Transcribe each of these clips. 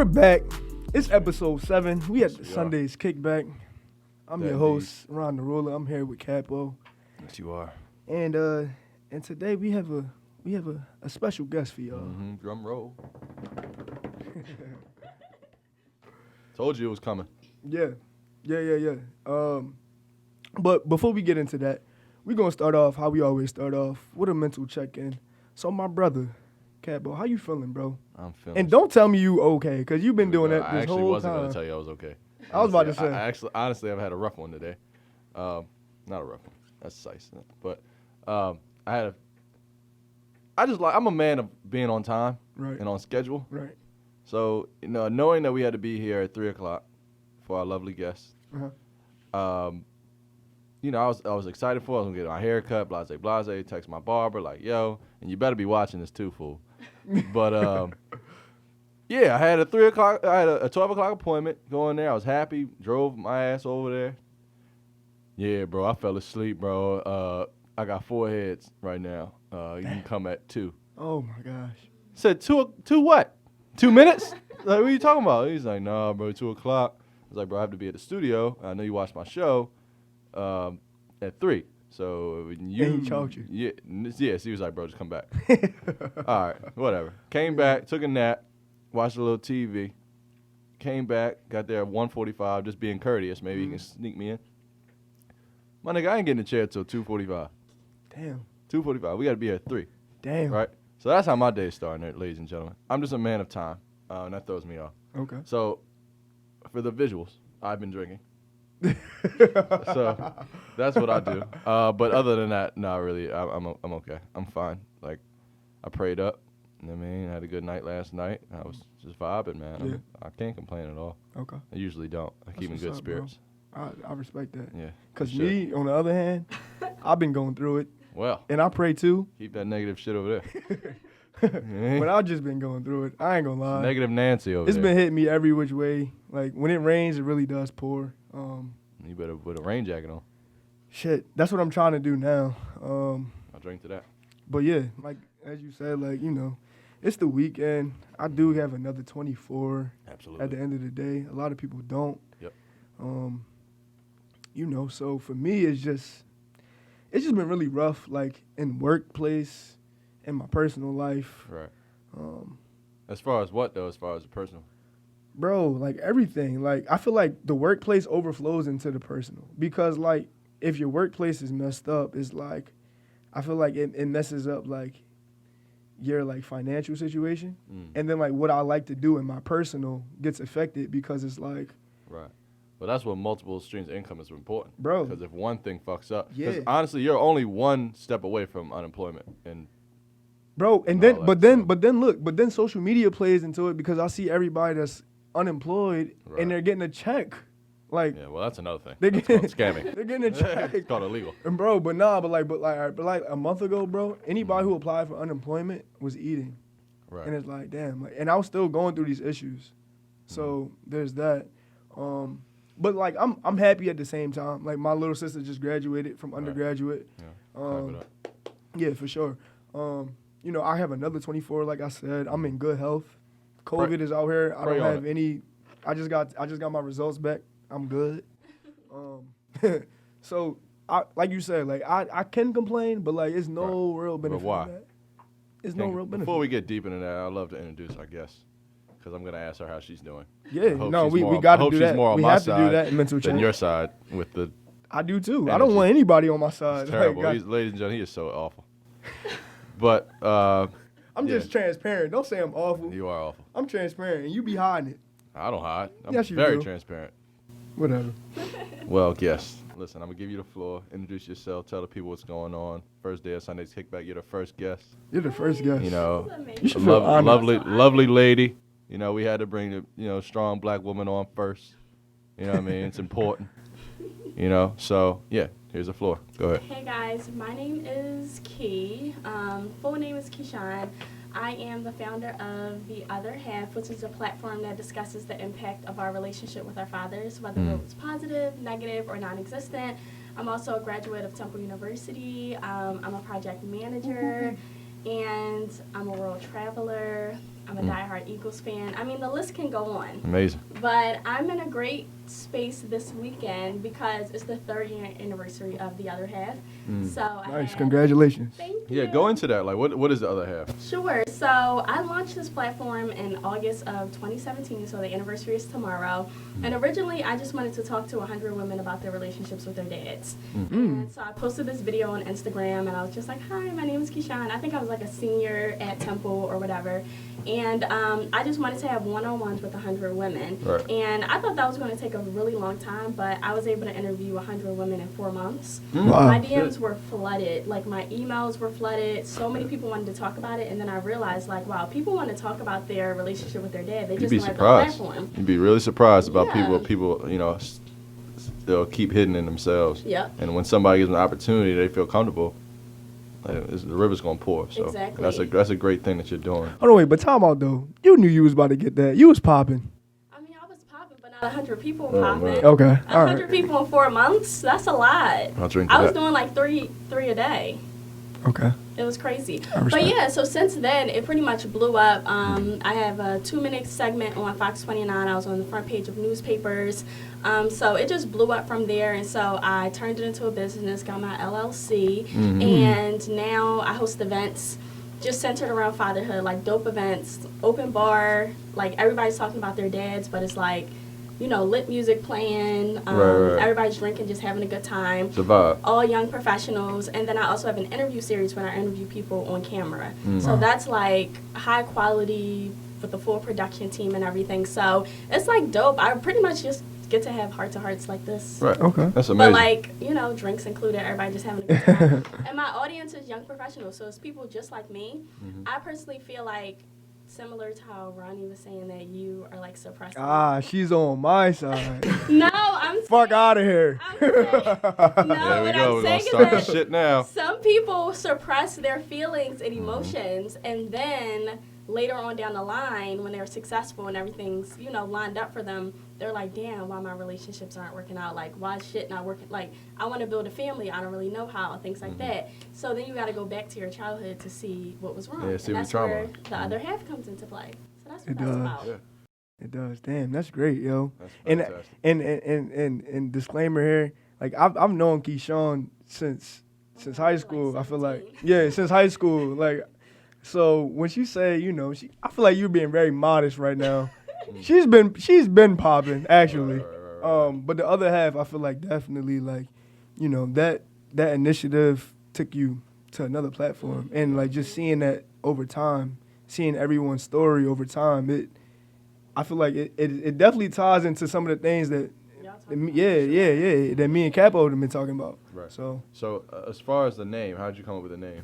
We're back. It's episode 7. We at Yes, we Sunday's Kickback. I'm your host, Ron the Ruler. I'm here with Capo. Yes, you are. And today we have a special guest for y'all. Mm-hmm. Drum roll. Told you it was coming. Yeah. But before we get into that, we're gonna start off how we always start off with a mental check-in. So my brother, Capo, how you feeling, bro? I'm feeling. And don't tell me you okay, because you've been doing that I this actually whole wasn't time. going to tell you I was okay. I was about to say. I actually, honestly, I've had a rough one today. Not a rough one. That's size. But I'm a man of being on time and on schedule. Right. So, knowing that we had to be here at 3 o'clock for our lovely guests, I was excited for it. I was going to get my hair cut, blase, text my barber, like, yo, and you better be watching this too, fool. But, I had a 3 o'clock, I had a 12 o'clock appointment going there. I was happy, drove my ass over there. Yeah, bro, I fell asleep, bro. I got 4 heads right now. You can come at 2. Oh, my gosh. Said, 2 what? 2 minutes? Like, what are you talking about? He's like, nah, bro, 2 o'clock. I was like, bro, I have to be at the studio. I know you watched my show at 3. So you. And he choked you. Yes, he was like, bro, just come back. All right, whatever. Came back, took a nap, watched a little TV. Came back, got there at 1:45, just being courteous. Maybe you can sneak me in. My nigga, I ain't getting a chair till 2:45. Damn. 2:45. We got to be here at 3. Damn. Right? So that's how my day is starting, ladies and gentlemen. I'm just a man of time, and that throws me off. Okay. So for the visuals, I've been drinking. So that's what I do. But other than that, not really. I'm okay. I'm fine. Like, I prayed up. You know what I mean? I had a good night last night. I was just vibing, man. Yeah. I can't complain at all. Okay. I usually don't. I keep in good spirits. I respect that. Yeah. Because me, on the other hand, I've been going through it. Well. And I pray too. Keep that negative shit over there. But I've just been going through it. I ain't gonna lie. Negative Nancy over there. It's been hitting me every which way. Like, when it rains, it really does pour. You better put a rain jacket on. Shit, that's what I'm trying to do now. I'll drink to that. But yeah, like, as you said, like, it's the weekend. I do have another 24. Absolutely. At the end of the day. A lot of people don't. Yep. So for me, it's just been really rough, like, in workplace, in my personal life. Right. As far as what, though, as far as the personal? Bro, like, everything. Like, I feel like the workplace overflows into the personal. Because, like, if your workplace is messed up, it's like, I feel like it messes up, like, your, like, financial situation. And then, like, what I like to do in my personal gets affected because it's like. Right. Well, that's what multiple streams of income is important. Bro. Because if one thing fucks up. Yeah. Because honestly, you're only one step away from unemployment. Bro, and then, but then social media plays into it because I see everybody that's unemployed and they're getting a check. Like, yeah, well, that's another thing. They're called scamming. They're getting a check. It's called illegal. And bro, but like a month ago, bro, anybody who applied for unemployment was eating. Right. And it's like, damn, like, and I was still going through these issues. So there's that. But like, I'm happy at the same time. Like, my little sister just graduated from undergraduate. Yeah. Yeah, for sure. I have another 24, like I said. I'm in good health. COVID is out here. I don't have any. I just got my results back. I'm good. So like you said, like, I can complain, but like, it's no real benefit. But why? Of that. It's no real benefit. Before we get deep into that, I'd love to introduce our guest, because I'm gonna ask her how she's doing. Yeah, we got to do that. We have to do that in mental check. Than your side with the. I do too. Energy. I don't want anybody on my side. It's terrible. Like, Ladies and gentlemen, he is so awful. But I'm just transparent. Don't say I'm awful. You are awful. I'm transparent, and you be hiding it. I don't hide. I'm Yes, you very do. transparent. Whatever. Well, guest, listen, I'm going to give you the floor. Introduce yourself. Tell the people what's going on. First day of Sunday's Kickback. You're the first guest. You're the first guest. You should feel lovely lady. We had to bring the, strong black woman on first. You know what I mean? It's important. So, yeah, here's the floor. Go ahead. Hey, guys. My name is Key. Full name is Keyshawn. I am the founder of The Other Half, which is a platform that discusses the impact of our relationship with our fathers, whether it was positive, negative, or non-existent. I'm also a graduate of Temple University. I'm a project manager, and I'm a world traveler. I'm a diehard Eagles fan. I mean, the list can go on. Amazing. But I'm in a great space this weekend because it's the 3rd year anniversary of The Other Half. So Nice, congratulations. Thank you. Yeah, go into that. Like, what is the other half? Sure. So I launched this platform in August of 2017, so the anniversary is tomorrow. And originally, I just wanted to talk to 100 women about their relationships with their dads. And so I posted this video on Instagram, and I was just like, hi, my name is Keyshawn. I think I was like a senior at Temple or whatever. And I just wanted to have one-on-ones with 100 women. Right. And I thought that was going to take a really long time, but I was able to interview 100 women in 4 months. Wow. My DMs were flooded. Like, my emails were flooded. So many people wanted to talk about it. And then I realized, like, wow, people want to talk about their relationship with their dad. They You'd just be don't have the surprised. platform. You'd be really surprised about Yeah. people, they'll keep hidden in themselves. Yep. And when somebody gives them an opportunity, they feel comfortable. The river's gonna pour. So Exactly. that's a great thing that you're doing. Hold on, wait, but time out though. You knew you was about to get that. You was popping. I mean, I was popping, but not 100 people Oh, popping. man. Okay, all 100 right. people in 4 months? That's a lot. I'll drink to I was that. doing like three a day. Okay. It was crazy. I But respect. yeah, so since then, it pretty much blew up. I have a 2-minute segment on Fox 29. I was on the front page of newspapers. So it just blew up from there. And so I turned it into a business, got my LLC. And now I host events just centered around fatherhood, like dope events, open bar. Like, everybody's talking about their dads, but it's like, lit music playing. Right. Everybody's drinking, just having a good time. It's a vibe. All young professionals. And then I also have an interview series when I interview people on camera. So that's like high quality with the full production team and everything. So it's like dope. I pretty much just get to have heart-to-hearts like this. Right. Okay. That's amazing. But like, drinks included, everybody just having a good time. And my audience is young professionals, so it's people just like me. I personally feel like, similar to how Ronnie was saying that you are like suppressing. She's on my side. No, I'm Fuck out of here. I'm saying, no, there we what go. I'm We're gonna saying start is this that shit now. some people suppress their feelings and emotions, and then later on down the line, when they're successful and everything's, lined up for them, they're like, damn, why my relationships aren't working out? Like, why is shit not working? Like, I want to build a family. I don't really know how, things like that. So then you got to go back to your childhood to see what was wrong. Yeah, see and what that's the trauma where was. the other half comes into play. So that's what It that's does. about. Yeah. It does. Damn, that's great, yo. That's And fantastic. and disclaimer here, like I've known Keyshawn since high school. I feel like 17. since high school. Like, so when she say, I feel like you're being very modest right now. she's been popping actually. Right. But the other half, I feel like definitely like, that initiative took you to another platform, and like just seeing that over time, seeing everyone's story over time, I feel like it definitely ties into some of the things that, Y'all talk that about that me and Capo have been talking about. Right. So So as far as the name, how did you come up with the name?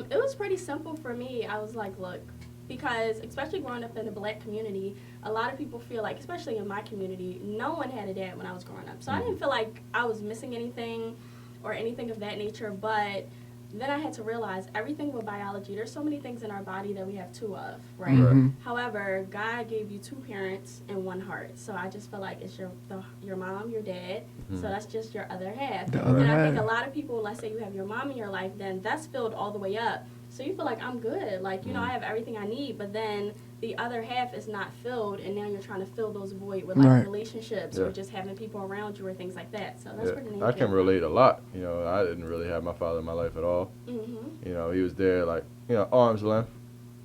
It was pretty simple for me. I was like, look, because especially growing up in the black community, a lot of people feel like, especially in my community, no one had a dad when I was growing up. So I didn't feel like I was missing anything or anything of that nature. But then I had to realize everything with biology, there's so many things in our body that we have two of, right? Mhm. However, God gave you two parents and one heart. So I just feel like it's your mom, your dad. So that's just your other half. The other and I think half. a lot of people, let's say you have your mom in your life, then that's filled all the way up. So you feel like I'm good. Like, I have everything I need. But then the other half is not filled, and now you're trying to fill those void with like Right. relationships Yeah. or just having people around you or things like that. So that's where the name I can came relate a lot. I didn't really have my father in my life at all. Mm-hmm. He was there like, arm's length.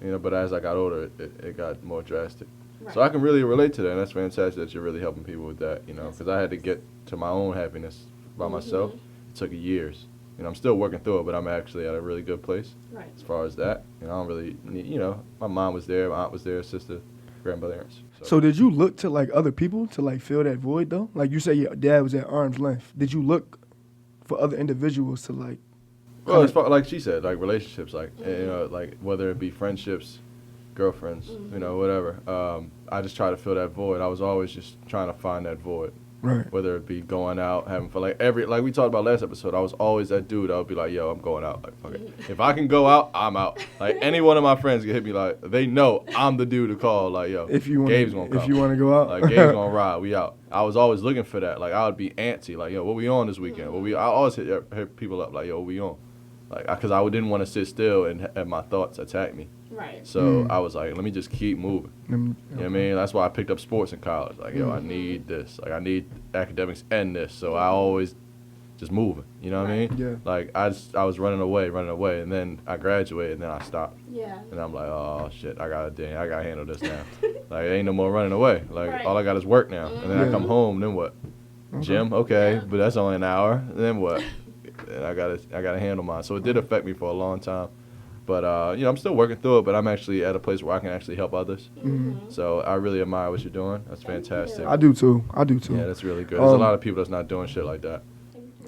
But as I got older, it got more drastic. Right. So I can really relate to that, and that's fantastic that you're really helping people with that, That's because I had to get to my own happiness by Mhm. myself. It took years. I'm still working through it, but I'm actually at a really good place Right. as far as that. I don't really need, my mom was there, my aunt was there, sister, grandparents. So did you look to like other people to like fill that void though? Like you say your dad was at arm's length. Did you look for other individuals to like? Well, as far like she said, like relationships, like like whether it be friendships, girlfriends, whatever. I just try to fill that void. I was always just trying to find that void, Right. whether it be going out, having fun. Like we talked about last episode, I was always that dude. I would be like, yo, I'm going out. Like, fuck it. If I can go out, I'm out. Like any one of my friends can hit me. Like they know I'm the dude to call. Like yo, If you want, Gabe's gonna come. if you want to go out, Like Gabe's gonna ride. We out. I was always looking for that. Like I would be antsy. Like yo, what we on this weekend? I always hit people up. Like yo, what we on? like, because I didn't want to sit still and have my thoughts attack me. Right. So I was like, let me just keep moving. You know what I mean? That's why I picked up sports in college. Like, yo, I need this. Like, I need academics and this. So I always just moving. You know what I mean? Yeah. Like, I was running away, and then I graduated, and then I stopped. Yeah. And I'm like, oh shit, I gotta handle this now. Like, ain't no more running away. Like, Right. all I got is work now. And then I come home, then what? Gym, okay, Yeah. but that's only an hour. And then what? And I gotta handle mine. So it did affect me for a long time. But I'm still working through it. But I'm actually at a place where I can actually help others. So I really admire what you're doing. That's fantastic. I do too. Yeah, that's really good. There's a lot of people that's not doing shit like that.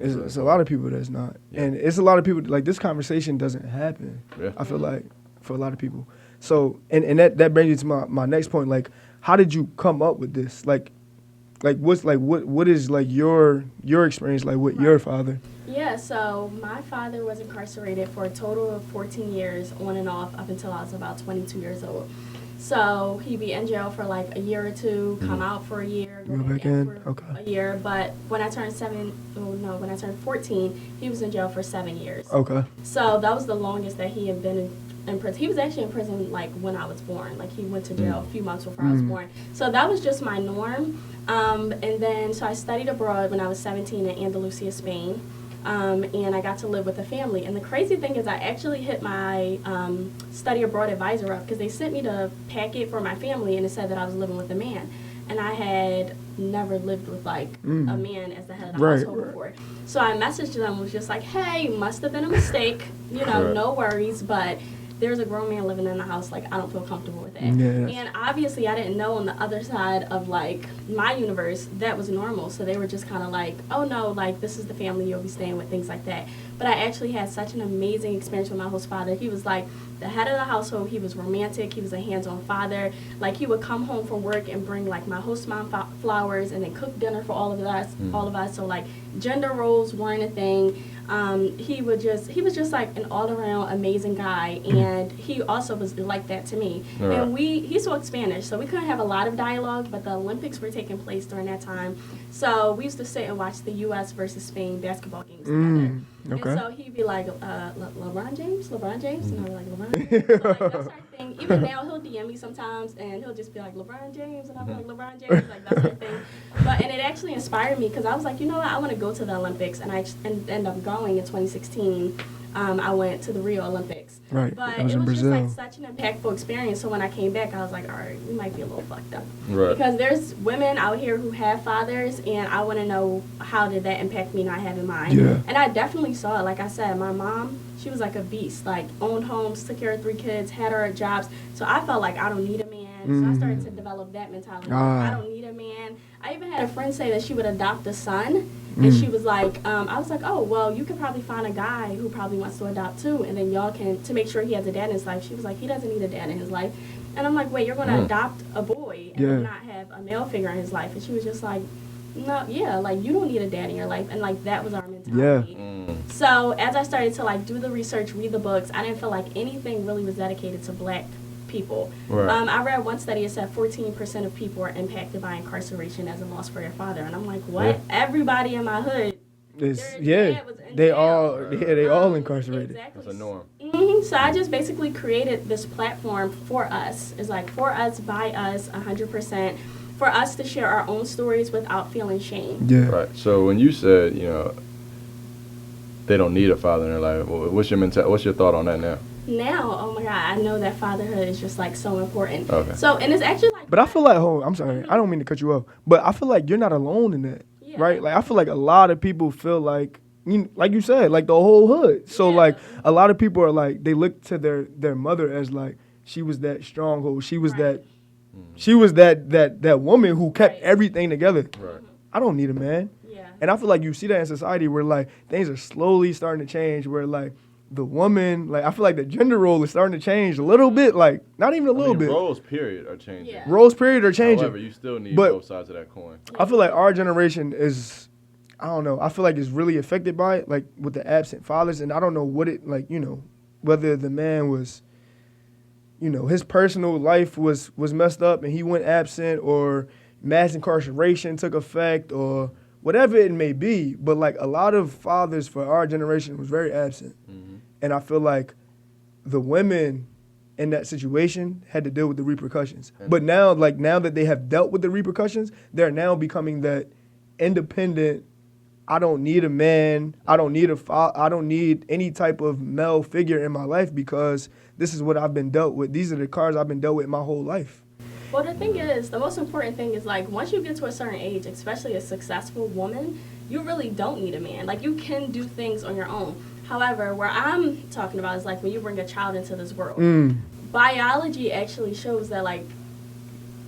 It's a lot of people that's not, Yeah. and it's a lot of people like this conversation doesn't happen. Yeah. I feel like for a lot of people. So and that brings me to my next point. Like, how did you come up with this? Like what is like your experience like with your father? Yeah, so my father was incarcerated for a total of 14 years on and off up until I was about 22 years old. So he'd be in jail for like a year or two, come out for a year, Go back in? for Okay. a year. But when I turned 14, he was in jail for 7 years. Okay. So that was the longest that he had been in prison. He was actually in prison like when I was born. Like he went to jail a few months before I was born. So that was just my norm. And then so I studied abroad when I was 17 in Andalusia, Spain. And I got to live with a family. And the crazy thing is I actually hit my study abroad advisor up because they sent me the packet for my family and it said that I was living with a man. And I had never lived with like a man as the head of the household before. So I messaged them, was just like, hey, must have been a mistake, no worries, but there's a grown man living in the house, like I don't feel comfortable with that. Yeah. And obviously I didn't know on the other side of like my universe that was normal. So they were just kind of like, oh no, like this is the family you'll be staying with, things like that. But I actually had such an amazing experience with my host father. He was like the head of the household. He was romantic. He was a hands-on father. Like he would come home from work and bring like my host mom flowers and then cook dinner for all of us. So like gender roles weren't a thing. He was just like an all-around amazing guy, and he also was like that to me. Right. And he spoke Spanish, so we couldn't have a lot of dialogue, but the Olympics were taking place during that time. So we used to sit and watch the U.S. versus Spain basketball games together. Okay. And so he'd be like, LeBron James? And I'd be like, LeBron James? So like, that's our thing. Even now, he'll DM me sometimes, and he'll just be like, LeBron James? And I'll be like, LeBron James? Like, that's our thing. And it actually inspired me, because I was like, you know what, I want to go to the Olympics, and I ended up going in 2016. I went to the Rio Olympics. Right. But That was it in was Brazil. just like such an impactful experience. So when I came back, I was like, all right, we might be a little fucked up. Right. Because there's women out here who have fathers, and I want to know how did that impact me not having mine. Yeah. And I definitely saw it. Like I said, my mom, she was like a beast. Like owned homes, took care of 3 kids, had her jobs. So I felt like I don't need a man. So I started to develop that mentality. Like, I don't need a man. I even had a friend say that she would adopt a son. And she was like, I was like, oh, well, you could probably find a guy who probably wants to adopt too. And then y'all can, to make sure he has a dad in his life. She was like, he doesn't need a dad in his life. And I'm like, wait, you're going to adopt a boy and then not have a male figure in his life. And she was just like, no, yeah, like you don't need a dad in your life. And like that was our mentality. Yeah. So as I started to like do the research, read the books, I didn't feel like anything really was dedicated to black people. Right. I read one study that said 14% of people are impacted by incarceration as a loss for their father. And I'm like, what? Yeah. Everybody in my hood. It's, their dad was in they jail. all incarcerated. Exactly. That's a norm. So I just basically created this platform for us. It's like for us, by us, 100%. For us to share our own stories without feeling shame. Yeah. Right. So when you said, they don't need a father in their life, what's your thought on that now? Now, oh my God, I know that fatherhood is just like so important. Okay. So, and it's actually like. But I feel like, I'm sorry, I don't mean to cut you off, but I feel like you're not alone in that, Yeah. right? Like I feel like a lot of people feel like, like you said, like the whole hood. So Yeah. like a lot of people are like, they look to their mother as like she was that stronghold, she was Right. that woman who kept Right. everything together. Right. I don't need a man. Yeah. And I feel like you see that in society where like things are slowly starting to change, where like the woman, like I feel like the gender role is starting to change a little bit, like not even a little bit. Roles, period, are changing. Yeah. Roles period are changing. However, you still need But- both sides of that coin. I feel like our generation is, I don't know, I feel like it's really affected by it, like with the absent fathers. And I don't know what it, like, whether the man was, his personal life was messed up and he went absent, or mass incarceration took effect, or whatever it may be. But like a lot of fathers for our generation was very absent. And I feel like the women in that situation had to deal with the repercussions. But now, like now that they have dealt with the repercussions, they're now becoming that independent. I don't need a man. I don't need I don't need any type of male figure in my life because this is what I've been dealt with. These are the cards I've been dealt with my whole life. Well, the thing is, the most important thing is, like, once you get to a certain age, especially a successful woman, you really don't need a man. Like, you can do things on your own. However, where I'm talking about is, like, when you bring a child into this world. Biology actually shows that, like,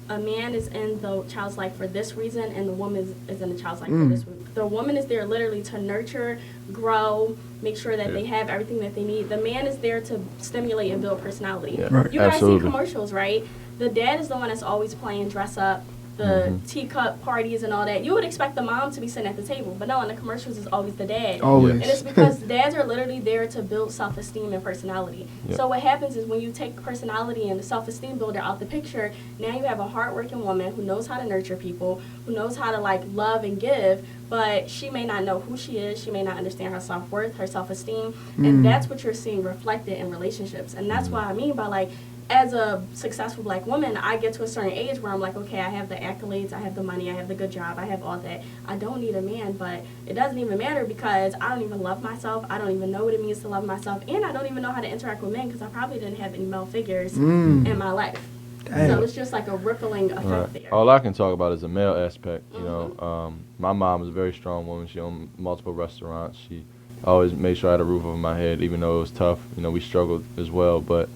a man is in the child's life for this reason, and the woman is in the child's life for this reason. The woman is there literally to nurture, grow, make sure that they have everything that they need. The man is there to stimulate and build personality. Yeah. Right. You guys Absolutely. see commercials, right? The dad is the one that's always playing dress up, the teacup parties and all that. You would expect the mom to be sitting at the table, but no, in the commercials it's always the dad. Always. And it's because dads are literally there to build self-esteem and personality. Yep. So what happens is when you take personality and the self-esteem builder out the picture, now you have a hardworking woman who knows how to nurture people, who knows how to like love and give, but she may not know who she is, she may not understand her self-worth, her self-esteem, and that's what you're seeing reflected in relationships. And that's what I mean by like, as a successful black woman, I get to a certain age where I'm like, okay, I have the accolades, I have the money, I have the good job, I have all that. I don't need a man, but it doesn't even matter because I don't even love myself. I don't even know what it means to love myself, and I don't even know how to interact with men because I probably didn't have any male figures in my life. Damn. So it's just like a rippling effect there. All I can talk about is the male aspect. You know, my mom was a very strong woman. She owned multiple restaurants. She always made sure I had a roof over my head, even though it was tough. You know, we struggled as well, but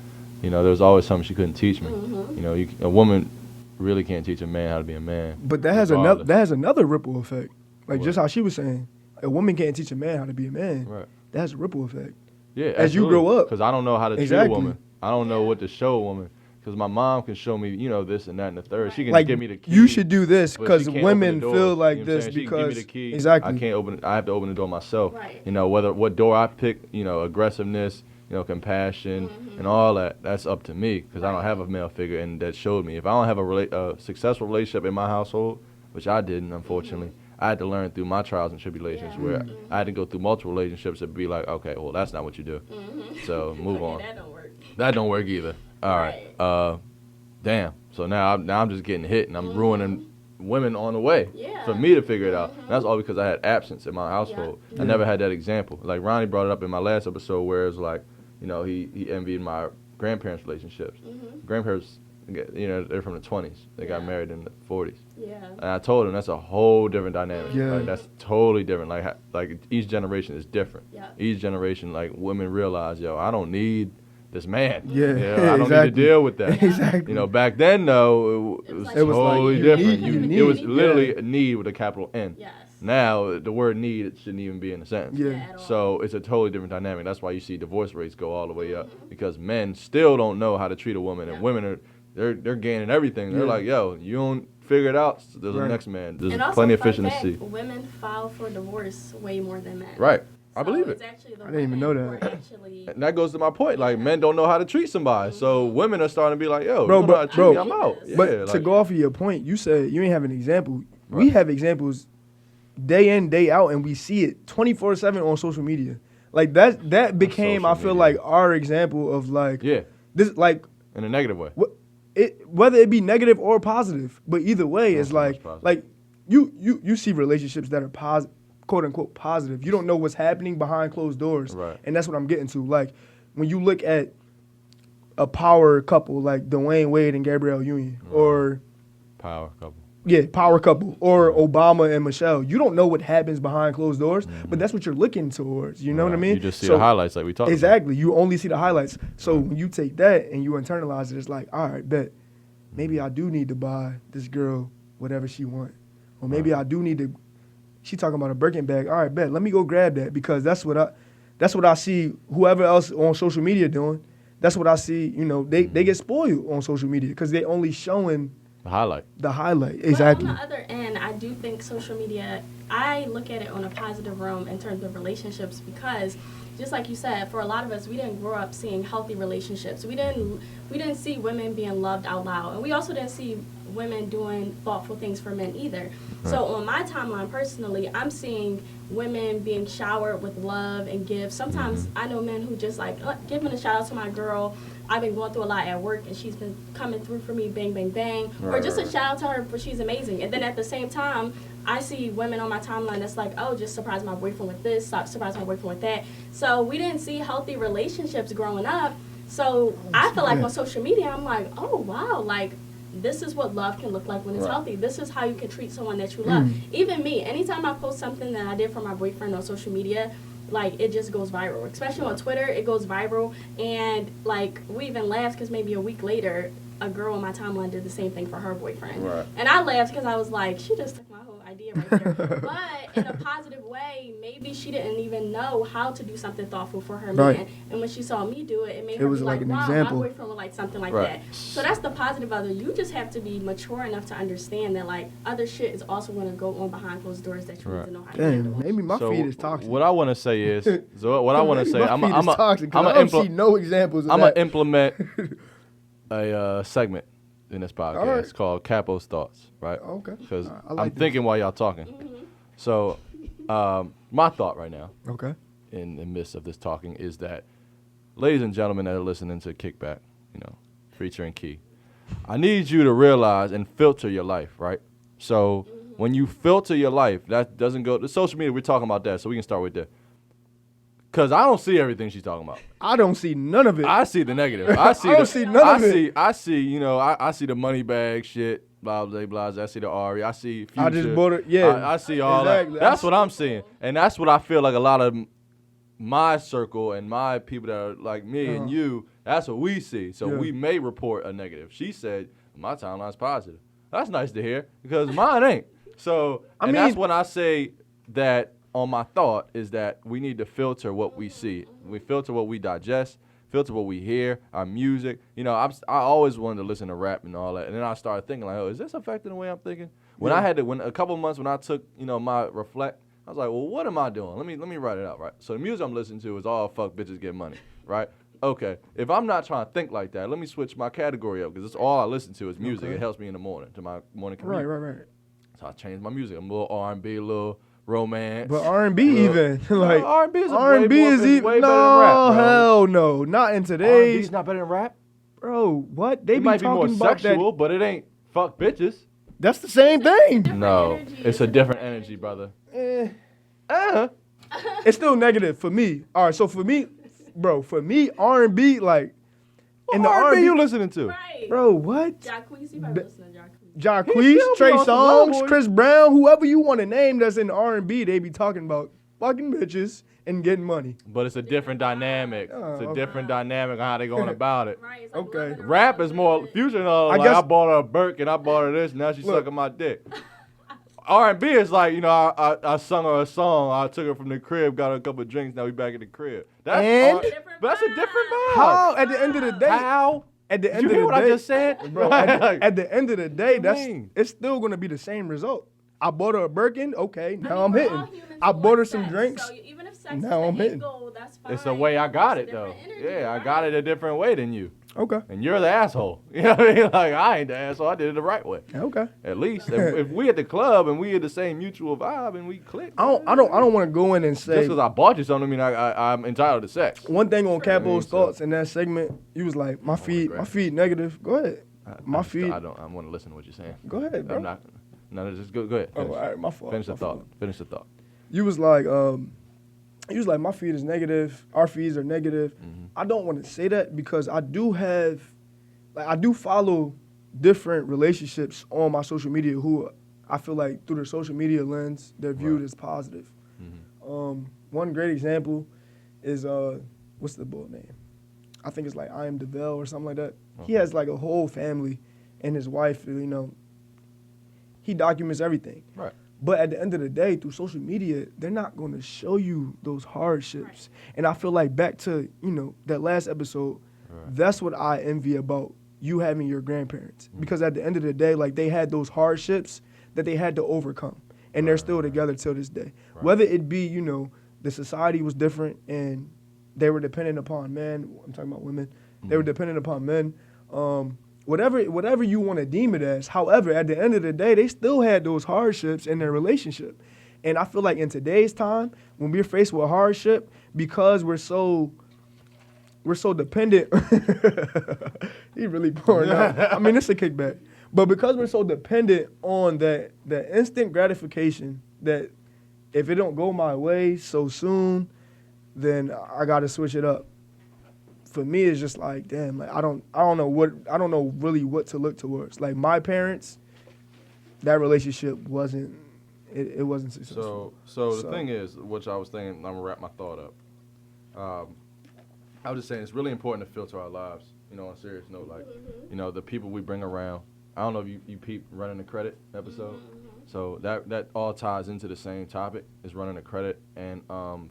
you know, there was always something she couldn't teach me. You know, a woman really can't teach a man how to be a man. But that has another ripple effect. Like just how she was saying, a woman can't teach a man how to be a man. Right. That has a ripple effect. Yeah, as you grow up. Because I don't know how to treat a woman. I don't know what to show a woman. Because my mom can show me, you know, this and that and the third. She can like, give me the key. You should do this but because she can't women open the feel doors, like you know what I'm this saying? She because can give me the key. Exactly. I can't open it. I have to open the door myself. Right. You know, what door I pick, you know, aggressiveness, you know, compassion and all that, that's up to me because I don't have a male figure and that showed me. If I don't have a successful relationship in my household, which I didn't, unfortunately, I had to learn through my trials and tribulations where I had to go through multiple relationships to be like, okay, well, that's not what you do. So move on. That don't work. That don't work either. All right. Damn. So now I'm just getting hit and I'm ruining women on the way for me to figure it out. And that's all because I had absence in my household. I never had that example. Like Ronnie brought it up in my last episode where it was like, you know, he envied my grandparents' relationships. Grandparents, you know, they're from the 20s. They got married in the 40s. Yeah. And I told him that's a whole different dynamic. Yeah. Like, that's totally different. Like each generation is different. Yeah. Each generation, like women realize, yo, I don't need this man. Yeah, You know, I don't exactly. need to deal with that. Exactly. You know, back then though, it was It was like totally you different. need- It was you literally a need with a capital N. Yes. Now the word need it shouldn't even be in a sentence. Yeah. At all. So it's a totally different dynamic. That's why you see divorce rates go all the way up because men still don't know how to treat a woman, and women they're gaining everything. They're like, yo, you don't figure it out. So there's the next man. There's And also, plenty of fun fish in the fact, sea. women file for divorce way more than men. Right. I So believe it. it's actually the I didn't even know women who that. are actually- And that goes to my point. Like men don't know how to treat somebody, so women are starting to be like, "Yo, Bro, you know how to treat me, bro. I'm out." But Yeah, to like, go off of your point, you said you ain't have an example. We Right. have examples day in, day out, and we see it 24/7 on social media. Like that became, I social feel media. like, our example of like yeah, this, like in a negative way. whether it be negative or positive, but either way, Not it's so much like positive. you see relationships that are positive, quote unquote positive. You don't know what's happening behind closed doors, Right. and that's what I'm getting to. Like when you look at a power couple like Dwayne Wade and Gabrielle Union, or Power couple. power couple, or Obama and Michelle. You don't know what happens behind closed doors, but that's what you're looking towards. You know what I Right. mean? You just see So- the highlights like we talked Exactly. You only see the highlights. So when you take that and you internalize it, it's like, all right, bet. Maybe I do need to buy this girl whatever she want. Or maybe I do need to, she talking about a Birkin bag. All right, bet. Let me go grab that because that's what I see whoever else on social media doing. That's what I see, you know, they get spoiled on social media because they only showing The highlight. the highlight. Exactly. But on the other end, I do think social media, I look at it on a positive realm in terms of relationships because just like you said, for a lot of us, we didn't grow up seeing healthy relationships. We didn't see women being loved out loud. And we also didn't see women doing thoughtful things for men either. So on my timeline personally, I'm seeing women being showered with love and gifts. Sometimes I know men who just like giving a shout out to my girl. I've been going through a lot at work and she's been coming through for me, bang, bang, bang. Or just a shout out to her for she's amazing. And then at the same time, I see women on my timeline that's like, oh, just surprise my boyfriend with this, surprise my boyfriend with that. So we didn't see healthy relationships growing up. So I feel like on social media, I'm like, oh, wow, like, this is what love can look like when it's healthy. This is how you can treat someone that you love. Even me, anytime I post something that I did for my boyfriend on social media, like, it just goes viral. Especially on Twitter, it goes viral. And, like, we even laughed because maybe a week later, a girl on my timeline did the same thing for her boyfriend. And I laughed because I was like, she just took my whole idea right there. But in a positive way, maybe she didn't even know how to do something thoughtful for her man. And when she saw me do it, it made her was be like like, an wow, example. my boyfriend would like something like that. So that's the positive of it. You just have to be mature enough to understand that, like, other shit is also going to go on behind closed doors that you need to know how to handle. Damn, maybe my So feed is toxic. what I want to say is, I'm I don't see no examples of that. gonna implement a segment in this podcast. All right. It's called Capo's Thoughts, right? Okay. Because I like I'm this. thinking while y'all talking. So my thought right now, Okay. in the midst of this talking, is that, ladies and gentlemen that are listening to Kickback, featuring Key, I need you to realize and filter your life, right? So when you filter your life, that doesn't go to social media. We're talking about that, so we can start with that. Because I don't see everything she's talking about. I don't see none of it. I see the negative. I see don't see none of it. I see the money bag shit, blah, blah, blah. I see the Ari. I see Future. I just bought it. Yeah. I see all Exactly. that. That's what I'm seeing. And that's what I feel like a lot of my circle and my people that are like me and you, that's what we see. So we may report a negative. She said, my timeline's positive. That's nice to hear because mine ain't. So, that's when I say that on my thought is that we need to filter what we see. We filter what we digest, filter what we hear, our music. I always wanted to listen to rap and all that. And then I started thinking like, oh, is this affecting the way I'm thinking? When I had to, when a couple of months when I took, my reflect, I was like, well, what am I doing? Let me write it out, right? So the music I'm listening to is all fuck bitches get money, right? Okay, if I'm not trying to think like that, let me switch my category up because it's all I listen to is music. It helps me in the morning, to my morning commute. Right. So I changed my music. I'm a little R&B, a little romance. But R&B even. Like, R&B is R&B is even. way better than rap, bro. Hell no. Not in today's. R&B's not better than rap? Bro, what? They It be might be talking more about sexual, that. but it ain't fuck bitches. That's the same thing. No, energy. it's a different energy, brother. It's still negative for me. All right, so for me, R&B, like, in the What R&B R&B, you listening to? Right. bro, what? Jacquees, you probably listen to Jacquees. Jacquees, still be Trey on some Love Songz, Boy. Chris Brown, whoever you want to name that's in R&B, they be talking about fucking bitches and getting money. But it's a different dynamic. It's a different dynamic on how they going about it. Right. It's like Okay. loving Rap around is the more bed. Future. I Like guess- I bought her a Burke and I bought her this. Now she's Look. sucking my dick. R&B is like, I sung her a song. I took her from the crib, got her a couple of drinks. Now we back at the crib. That's And? but that's a different vibe. How? At the end of the day, How? at the Did end you of hear the what I day, just said, bro, at the end of the day, What you mean? it's still gonna be the same result. I bought her a Birkin, okay, I now mean, I'm we're hitting. all humans I who bought her want some sex, drinks. So even if sex Now is I'm the hitting. end goal, that's fine. It's the way I got it, though. It's a different energy, Yeah, I right? got it a different way than you. Okay, And you're the asshole. You know what I mean? Like, I ain't the asshole. I did it the right way. okay. At least. If we at the club and we had the same mutual vibe and we click. I don't want to go in and Just say because I bought you something, I mean I'm entitled to sex. one thing on Capo's So- thoughts in that segment. You was like, my regret. feed negative. Go ahead. My I feed. want to listen to what you're saying. Go ahead, bro. I'm not. No, just go ahead. Oh, Finish, all right, my fault. finish the my thought. fault. Finish the thought. You was like, my feed is negative. Our feeds are negative. I don't want to say that because I do follow different relationships on my social media who I feel like through the social media lens, they're viewed Right. as positive. One great example is, what's the boy name? I think it's like I Am DeVell or something like that. He has like a whole family and his wife, he documents everything. Right. But at the end of the day, through social media, they're not going to show you those hardships. And I feel like back to, that last episode, that's what I envy about you having your grandparents. Because at the end of the day, like they had those hardships that they had to overcome. And they're still together till this day. Right. Whether it be, the society was different and they were dependent upon men. I'm talking about women. They were dependent upon men. whatever you want to deem it as. However, at the end of the day, they still had those hardships in their relationship. And I feel like in today's time, when we're faced with hardship, because we're so dependent. He really pouring out. I mean, it's a kickback. But because we're so dependent on that instant gratification, that if it don't go my way so soon, then I got to switch it up. For me, it's just like, damn, like I don't know really what to look towards. Like my parents, that relationship wasn't successful. So the thing is, which I was thinking, I'm gonna wrap my thought up. I was just saying it's really important to filter our lives. On a serious note, like the people we bring around. I don't know if you peep running the credit episode. So that all ties into the same topic, is running the credit and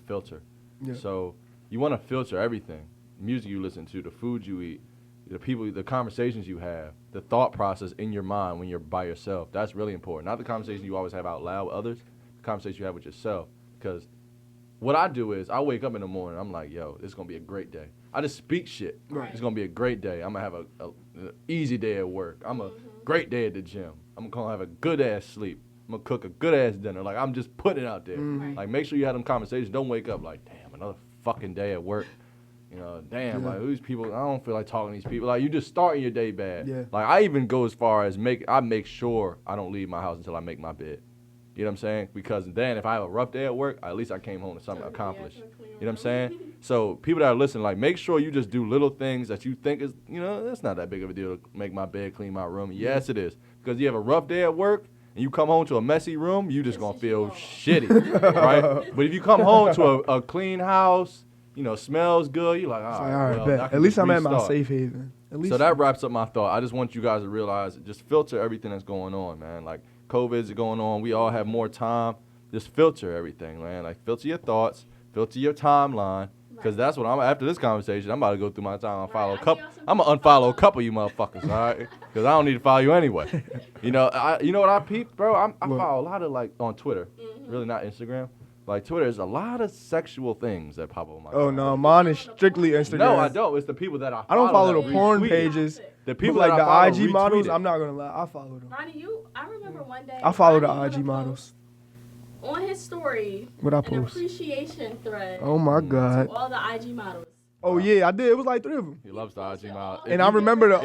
filter. Yeah. So you want to filter everything. Music you listen to, the food you eat, the people, the conversations you have, the thought process in your mind when you're by yourself. That's really important. Not the conversation you always have out loud with others, the conversation you have with yourself. Because what I do is I wake up in the morning, I'm like, yo, it's going to be a great day. I just speak shit. Right. It's going to be a great day. I'm going to have an easy day at work. I'm a great day at the gym. I'm going to have a good-ass sleep. I'm going to cook a good-ass dinner. Like, I'm just putting it out there. Like, make sure you have them conversations. Don't wake up like, damn, another fucking day at work. Like, these people, I don't feel like talking to these people. Like, you just starting your day bad. Yeah. Like, I even go as far as I make sure I don't leave my house until I make my bed. You know what I'm saying? Because then if I have a rough day at work, at least I came home to something accomplished. You know what I'm saying? So people that are listening, like, make sure you just do little things that you think is, that's not that big of a deal to make my bed, clean my room. Yes, it is. Because you have a rough day at work and you come home to a messy room, you just going to feel shitty, right? But if you come home to a clean house, smells good, you're like, all right, bet. At least I'm at my safe haven. So that wraps up my thought. I just want you guys to realize, just filter everything that's going on, man. Like, COVID's going on. We all have more time. Just filter everything, man. Like, filter your thoughts, filter your timeline, because that's what after this conversation, I'm about to go through my time and follow a couple. I'm going to unfollow a couple of you motherfuckers, all right? Because I don't need to follow you anyway. You know what I peeped, bro? I follow a lot of, like, on Twitter, really not Instagram. Like, Twitter, there's a lot of sexual things that pop up on my Oh, no, mine is strictly Instagram. No, I don't. It's the people that I follow. I don't follow the porn retweet. pages. The people like that the I follow IG models, retweet it. I'm not going to lie. I follow them. Ronnie, I remember one day. I follow the Ronnie IG put a models. post on his story, What I an post? appreciation thread Oh, my to God. all the IG models. Oh, yeah, I did. It was like 3 of them. He loves the IG model. And I remember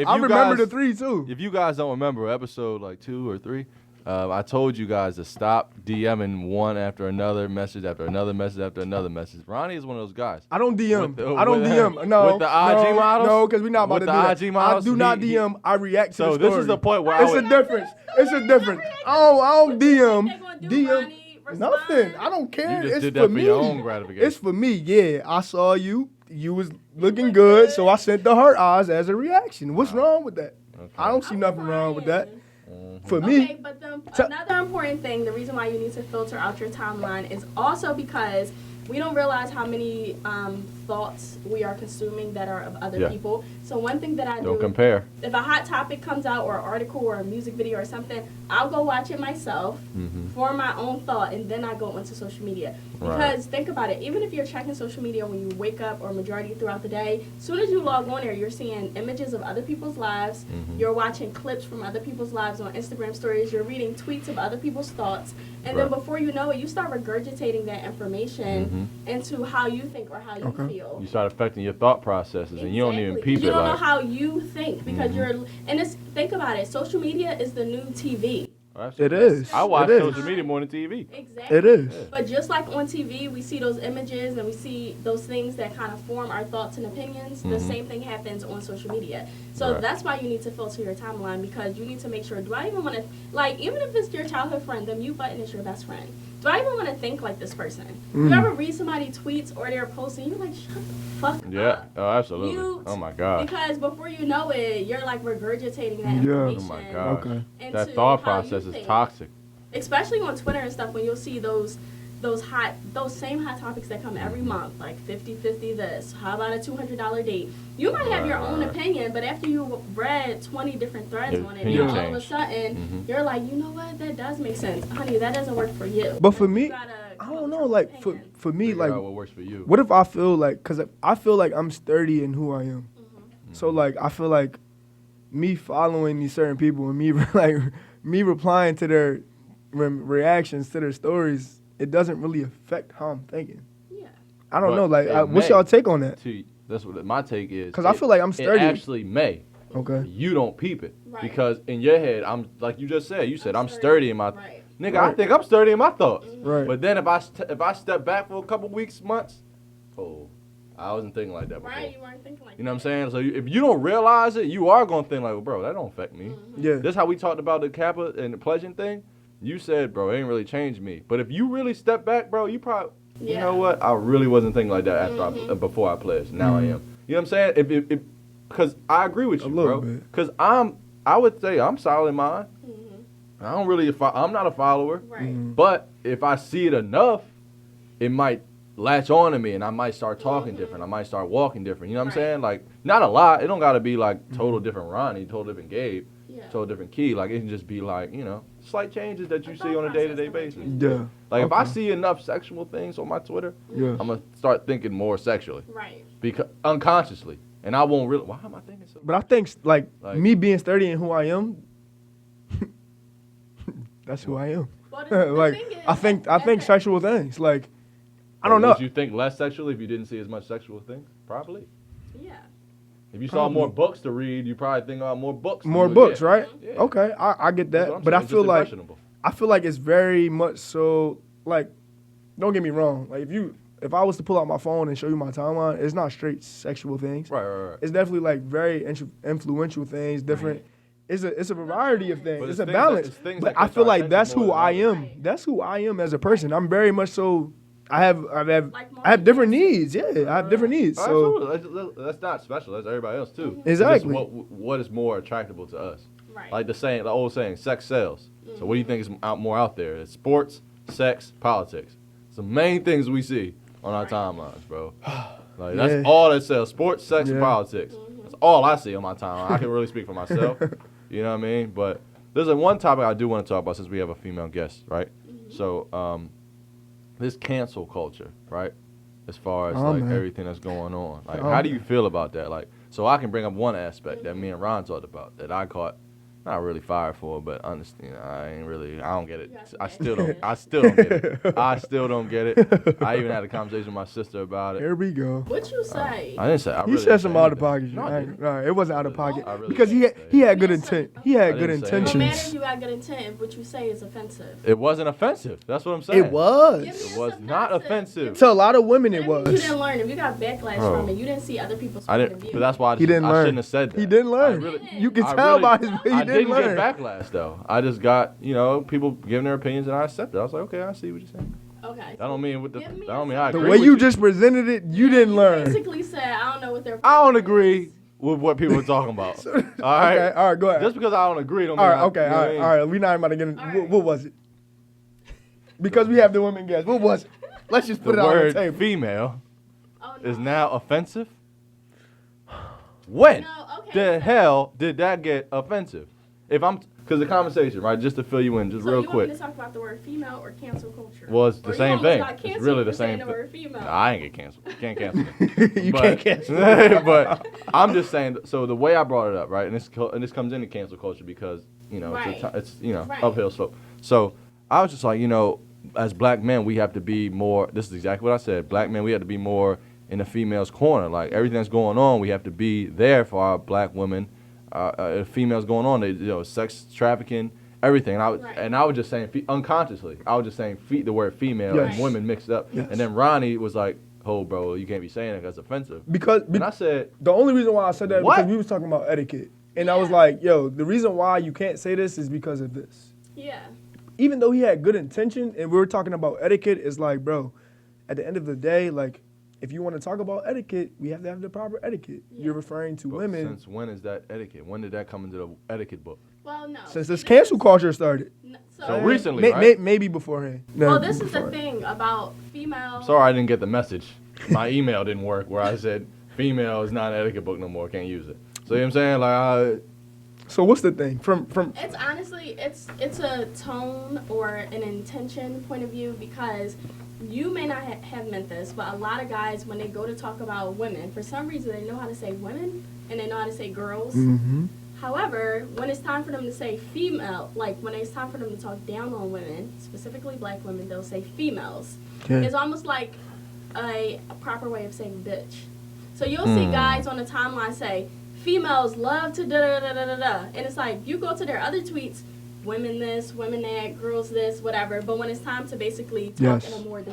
the 3, too. If you guys don't remember episode like 2 or 3, I told you guys to stop DMing one after another message after another message after another message. Ronnie is one of those guys. I don't DM. I don't DM. No. With the IG models? No, because we're not about With to the do that. IG models, I do not he- DM. I react to So the this story. is the point where It's a difference. It's a difference. I don't DM. What they gonna do, DM. Ronnie? Respond? Nothing. I don't care. You just It's did for that for me. your own gratification. It's for me. Yeah, I saw you. You was looking good, so I sent the heart eyes as a reaction. What's wrong with that? Okay. I don't see nothing wrong with that. For Okay, me, but another important thing, the reason why you need to filter out your timeline is also because we don't realize how many thoughts we are consuming that are of other people. So one thing that I Don't do, compare. if a hot topic comes out or an article or a music video or something, I'll go watch it myself for my own thought, and then I go into social media. Because think about it, even if you're checking social media when you wake up or majority throughout the day, as soon as you log on there, you're seeing images of other people's lives, you're watching clips from other people's lives on Instagram stories, you're reading tweets of other people's thoughts, and then before you know it, you start regurgitating that information into how you think or how you feel. You start affecting your thought processes, and you don't even peep it. You don't know like, how you think because think about it. Social media is the new TV. it is. I watch It is. social media more than TV. Exactly. It is. But just like on TV, we see those images and we see those things that kind of form our thoughts and opinions. The same thing happens on social media. So that's why you need to filter your timeline, because you need to make sure, do I even want to, like, even if it's your childhood friend, the mute button is your best friend. Do I even want to think like this person? You ever read somebody tweets or they're posting, you're like, shut the fuck up. Oh, absolutely. Mute. Oh, my God. Because before you know it, you're like regurgitating that Yeah. information. Oh, my God. Okay. into That thought how you process is think. toxic. Especially on Twitter and stuff, when you'll see those same hot topics that come every month, like 50-50 this, how about a $200 date? You might have your own opinion, but after you read 20 different threads Your on it, opinion all of a changed. sudden, you're like, you know what, that does make sense. Honey, that doesn't work for you. But for You me, gotta I come don't up know. with your Like own for opinion. for me, Figure like, out what works for you. what if I feel like, because I feel like I'm sturdy in who I am. So like I feel like me following these certain people and me like me replying to their reactions to their stories, it doesn't really affect how I'm thinking. Yeah. I don't But know. Like, it what's may. y'all take on that? That's what my take is. Because I feel like I'm sturdy. It actually may. Okay. You don't peep it. Right. Because in your head, I'm like you just said. You said I'm sturdy in my. Right. Nigga, I think I'm sturdy in my thoughts. Right. But then if I step back for a couple weeks, months, I wasn't thinking like that before. Right, you weren't thinking like You know what that. I'm saying? So if you don't realize it, you are gonna think like, well, bro, that don't affect me. Yeah. This how we talked about the Kappa and the pledging thing. You said, bro, it ain't really changed me. But if you really step back, bro, you probably, you know what? I really wasn't thinking like that after before I pledged. Now I am. You know what I'm saying? If because I agree with you, little bro. bit. Because I would say I'm solid in mine. I don't really, I'm not a follower. Right. But if I see it enough, it might latch on to me and I might start talking different. I might start walking different. You know what I'm saying? Like, not a lot. It don't got to be like total different Ronnie, total different Gabe, total different Key. Like, it can just be like, you know, slight changes that you see on a day-to-day basis. Yeah. Like, if I see enough sexual things on my Twitter, Yeah. I'm going to start thinking more sexually. Right. Because unconsciously. And I won't really, why am I thinking so? But I think like me being sturdy and who I am, that's who I am. Well, the Like thing is, I think that- sexual things. Like I don't know. Would you think less sexually if you didn't see as much sexual things? Probably. Yeah. If you saw more books to read, you probably think about more books. More books, right? Yeah. Okay, I get That's what that. I'm But saying. I It's feel just like impressionable. it's very much so like don't get me wrong. Like if I was to pull out my phone and show you my timeline, it's not straight sexual things. Right. It's definitely like very influential things, different. It's a variety of things. But it's it's a things balance. it's things But that I catch feel our like that's attention who more I than am. others. That's who I am as a person. I'm very much so. I have Like more I have different needs. needs. Yeah, I have different needs. So Absolutely. That's not special. That's everybody else too. Exactly. It's just what is more attractable to us. Right. Like the old saying, sex sells. So what do you think is more out there? It's sports, sex, politics. It's the main things we see on our timelines, bro. Like that's all that sells: sports, sex, and politics. That's all I see on my timeline. I can really speak for myself. You know what I mean? But there's one topic I do want to talk about since we have a female guest, right? So this cancel culture, right? As far as everything that's going on, like how do you feel about that? Like, so I can bring up one aspect that me and Ron talked about that I caught. Not really fired for, but understand. I don't get it. I still don't get it. I still don't get it. I even had a conversation with my sister about it. here we go. What you say? I didn't say. I He really said didn't some say out of anything. pocket. No, I didn't. No, it wasn't out of pocket I really because he didn't had, say he had it. good You intent. said- He had I good didn't say it. No matter intentions. if you got good intent, if what you say is offensive. It wasn't offensive. That's what I'm saying. It was. It's It was not offensive. To a lot of women, it You was. didn't learn. If you got backlash Bro. from it, you didn't see other people's I point of didn't. view. But that's why I He didn't learn. shouldn't have said that. He didn't learn. I really, You can I tell really- by his way he I didn't learn. get backlash though. I just got people giving their opinions and I accepted. I was like, okay, I see what you're saying. Okay. That don't mean with the. Give me That don't mean a I second. The agree way with you just presented it, you didn't learn. Basically said, I don't know what they're. I don't agree with what people are talking about. All right. Okay, all right, go ahead. Just because I don't agree, don't mean All right, I, okay, you know all what I right, mean? all right. We're not even about to get into All right. what was it? Because we have the women guest. What was it? Let's just put The it on the word table. female Oh, no. is now offensive. When No, okay, the so- hell did that get offensive? Because the conversation, right? Just to fill you in, just So real you want me quick. to talk about the word female or cancel culture? Well, it's Or the you same want me to thing. talk It's cancel really for the saying same the thing. word female? I ain't get canceled. You can't cancel me. You But- can't cancel. but I'm just saying. So the way I brought it up, right, and this comes into cancel culture because Right. it's Right. uphill slope. So I was just like, as black men, we have to be more. This is exactly what I said. Black men, we have to be more in the female's corner. Like everything that's going on, we have to be there for our black women. Females going on, sex trafficking, everything. And I was just saying unconsciously. I was just saying the word female Yes. and women mixed up. Yes. And then Ronnie was like, "Oh, bro, you can't be saying it. That's offensive." Because And I said, the only reason why I said that is What? because we was talking about etiquette. And I was Yeah. like, yo, the reason why you can't say this is because of this. Yeah. Even though he had good intention and we were talking about etiquette, it's like, bro, at the end of the day, like, if you want to talk about etiquette, we have to have the proper etiquette. Yeah. You're referring to but women since when is that etiquette? When did that come into the etiquette book? Well, no. since this cancel culture started. So recently, May- right? maybe beforehand. Well, No, this is the beforehand. thing about female. I'm sorry I didn't get the message. My email didn't work where I said female is not an etiquette book no more. Can't use it. So you know what I'm saying? Like, So what's the thing? From It's honestly, it's a tone or an intention point of view because you may not have meant this, but a lot of guys, when they go to talk about women, for some reason they know how to say women and they know how to say girls. Mm-hmm. However, when it's time for them to say female, like when it's time for them to talk down on women, specifically black women, they'll say females. Okay. It's almost like a proper way of saying bitch. So you'll see guys on the timeline say, females love to da-da-da-da-da-da. And it's like, you go to their other tweets, women this, women that, girls this, whatever. But when it's time to basically talk in a more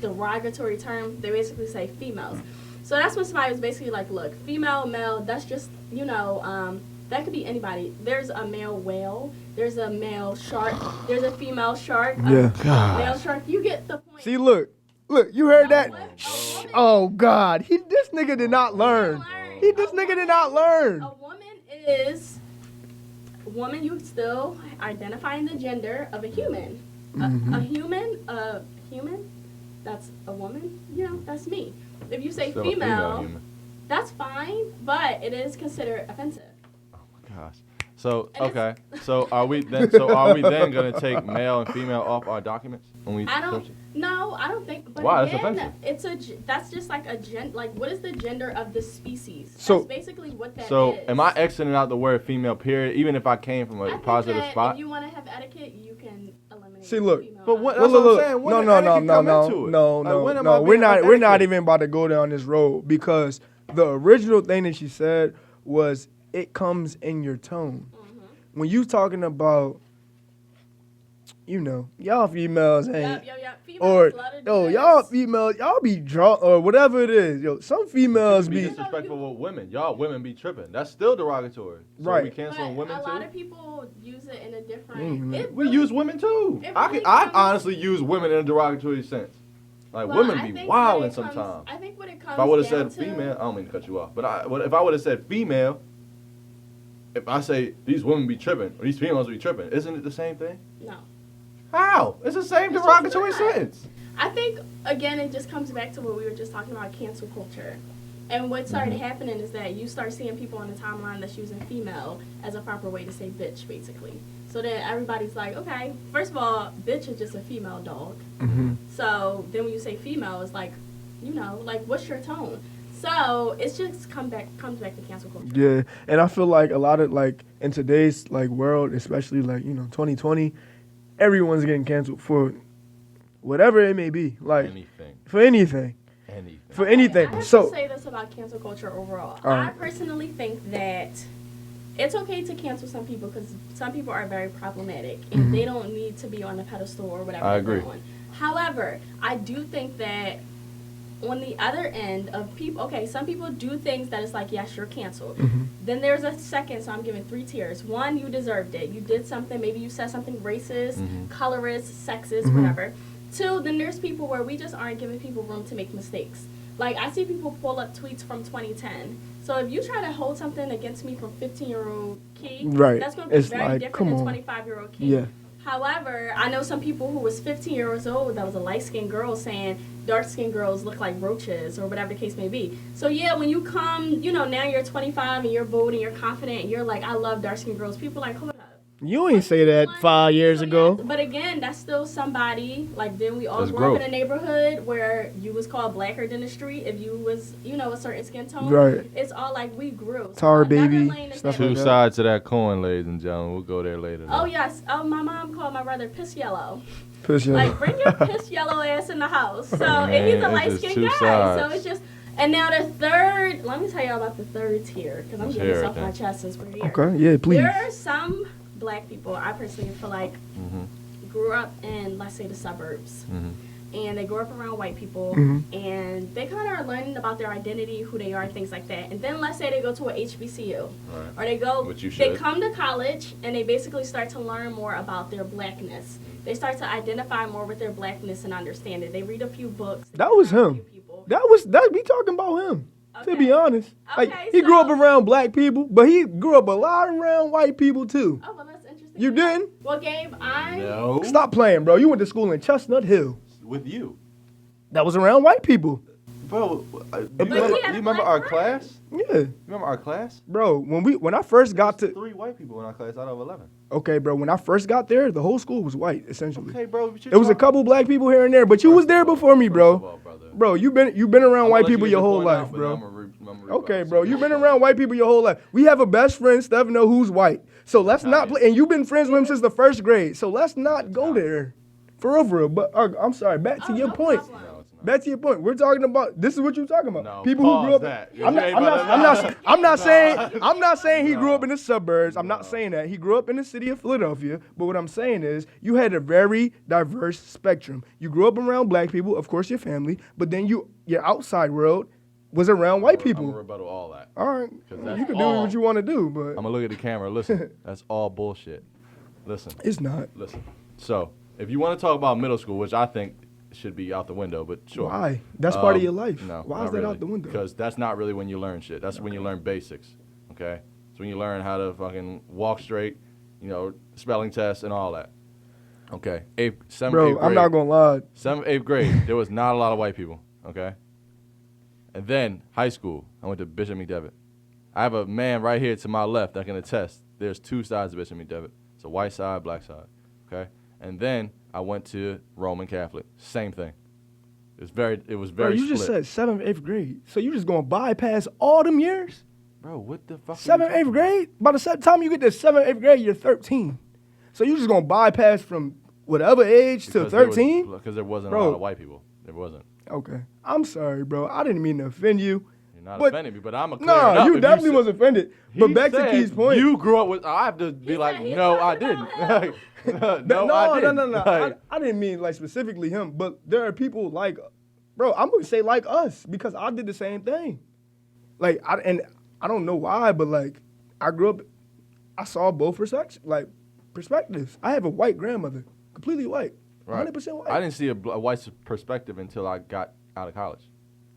derogatory term, they basically say females. So that's when somebody was basically like, look, female, male, that's just, you know, that could be anybody. There's a male whale. There's a male shark. There's a female shark. Yeah. Male shark. You get the point. See, look, you heard that? Oh God, this nigga did not learn. This nigga did not learn. A woman is a woman. You still identifying the gender of a human. A human. That's a woman. You know, that's me. If you say Still a female, human. that's fine, but it is considered offensive. Gosh. So okay. So are we then gonna take male and female off our documents when we? I don't think. But Wow, again, that's offensive. that's just like like what is the gender of the species? So- That's basically what that is. So am I exiting out the word female? Period. Even if I came from I a think positive that spot. if you want to have etiquette, you can eliminate. See, look, female but what- out. That's Look, I'm saying. When no, did no, etiquette no, come no, into it? no, Like, when no, am I no. We're being not unetiquette? even about to go down this road because the original thing that she said was it comes in your tone. When you talking about, you know, y'all females ain't. Yep. Females Or love to do y'all this. females, y'all be drunk or whatever it is. Yo, some females Be be disrespectful with women. Y'all women be tripping. That's still derogatory. So Right. we canceling But women a too. lot of people use it in a different. Mhm. It We really- use women too. It I really comes, comes- honestly use women in a derogatory sense. Like well, women I be think wilding when it comes- sometimes. I think when it comes If I would have down said to- female, I don't mean to cut you off, but if I would have said female, if I say these women be tripping or these females be tripping, isn't it the same thing? No. How? It's the same It's just derogatory not. sentence. I think again it just comes back to what we were just talking about, cancel culture. And what started happening is that you start seeing people on the timeline that's using female as a proper way to say bitch, basically. So then everybody's like, okay, first of all, bitch is just a female dog. So then when you say female, it's like, you know, like what's your tone? So it's just comes back to cancel culture. Yeah, and I feel like a lot of like in today's like world, especially like 2020, everyone's getting canceled for whatever it may be, like Anything. for anything, for anything. I have So to say this about cancel culture overall. All right. I personally think that it's okay to cancel some people because some people are very problematic and they don't need to be on a pedestal or whatever. I they're agree. doing. However, I do think that on the other end of people, okay, some people do things that it's like, yes, you're canceled. Then there's a second, so I'm giving 3 tiers. 1, you deserved it. You did something, maybe you said something racist, colorist, sexist, whatever. 2, then there's people where we just aren't giving people room to make mistakes. Like, I see people pull up tweets from 2010. So if you try to hold something against me from 15-year-old Key, Right. that's going to be It's very like, different come than on. 25-year-old Key. yeah, However, I know some people who was 15 years old that was a light-skinned girl saying dark-skinned girls look like roaches or whatever the case may be. So yeah, when you come, now you're 25 and you're bold and you're confident and you're like, I love dark-skinned girls. People are like, hold up. you ain't say that 5 years So, ago. yes, but again, that's still somebody. Like, then we all That's grew up growth. in a neighborhood where you was called blacker than the street if you was, a certain skin tone. Right. It's all like we grew. Tar another baby, lane is stuff that- like Two that. sides to that coin, ladies and gentlemen. We'll go there later. Oh yes. Oh, my mom called my brother piss yellow. Push it. Like, bring your piss yellow ass in the house. So, and he's Man, a it's light just skinned two guy. sides. So it's just. And now the third. Let me tell y'all about the third tier because I'm Let's getting hear this it, off my then. chest since we're here. Okay, yeah, please. There are some black people, I personally feel like, grew up in, let's say, the suburbs. And they grew up around white people. And they kind of are learning about their identity, who they are, and things like that. And then let's say they go to a HBCU. Or they go, Which you they should. come to college, and they basically start to learn more about their blackness. They start to identify more with their blackness and understand it. They read a few books. they That get was around a him. few people. That we talking about him. To be Okay. honest, like Okay, he grew up so- around black people, but he grew up a lot around white people too. Oh, well, that's interesting. You didn't? Well, Gabe, No. Stop playing, bro. You went to school in Chestnut Hill. With you. That was around white people. Bro, But he had a remember black our friend. class? Yeah, You remember our class? bro. When I first got to 3 white people in our class out of 11. okay, bro. When I first got there, the whole school was white essentially. Okay, bro. But It was a couple black people here and there, but you was there before me, bro. First of all, brother. Bro, you've been around white people your whole life, bro. Okay, bro, you've been around white people your whole life. We have a best friend, Stefano, who's white. So let's not play. And you've been friends with him since the first grade. So let's not go there. For real, for real. But I'm sorry. Back to your point. problem. No, it's not. Back to your point. We're talking about. This is what you're talking about. No, People who grew up. that. I'm not saying he grew up in the suburbs. I'm not saying that. He grew up in the city of Philadelphia. But what I'm saying is, you had a very diverse spectrum. You grew up around black people, of course, your family. But then your outside world was around white I'm people. gonna rebuttal all that. All right, 'Cause that's you can do all- what you want to do, but I'm gonna look at the camera. Listen, that's all bullshit. Listen. it's not. Listen. So, if you want to talk about middle school, which I think should be out the window, but sure. Why? That's part of your life. No. Why not is that really. out the window? Because that's not really when you learn shit. That's when you learn basics. Okay? It's when you learn how to fucking walk straight, spelling tests and all that. Okay. 7th, Bro, 8th grade. I'm not gonna lie. 7th, 8th grade, there was not a lot of white people. Okay? And then high school, I went to Bishop McDevitt. I have a man right here to my left that can attest. There's 2 sides of Bishop McDevitt. It's a white side, black side. Okay? And then I went to Roman Catholic. Same thing. It was very Bro, you split. just said 7th, 8th grade. So you just gonna bypass all them years? Bro, what the fuck? 7th, 8th grade? By the time you get to 7th, 8th grade, you're 13. So you just gonna bypass from whatever age to 13? Because there wasn't Bro. a lot of white people. There wasn't. Okay. I'm sorry, bro. I didn't mean to offend you. You're not But- offending me, but I'm a clear No, it up. you If definitely said- was offended. But He back to said Key's point. You grew up with. I have to be He like, said he's no, I talking didn't. about him. no, I didn't. No. Like, I didn't mean like specifically him, but there are people like, bro, I'm gonna say like us because I did the same thing. Like, I don't know why, but like, I grew up, I saw both perspectives. I have a white grandmother, completely white, Right. 100% white. I didn't see a white perspective until I got out of college.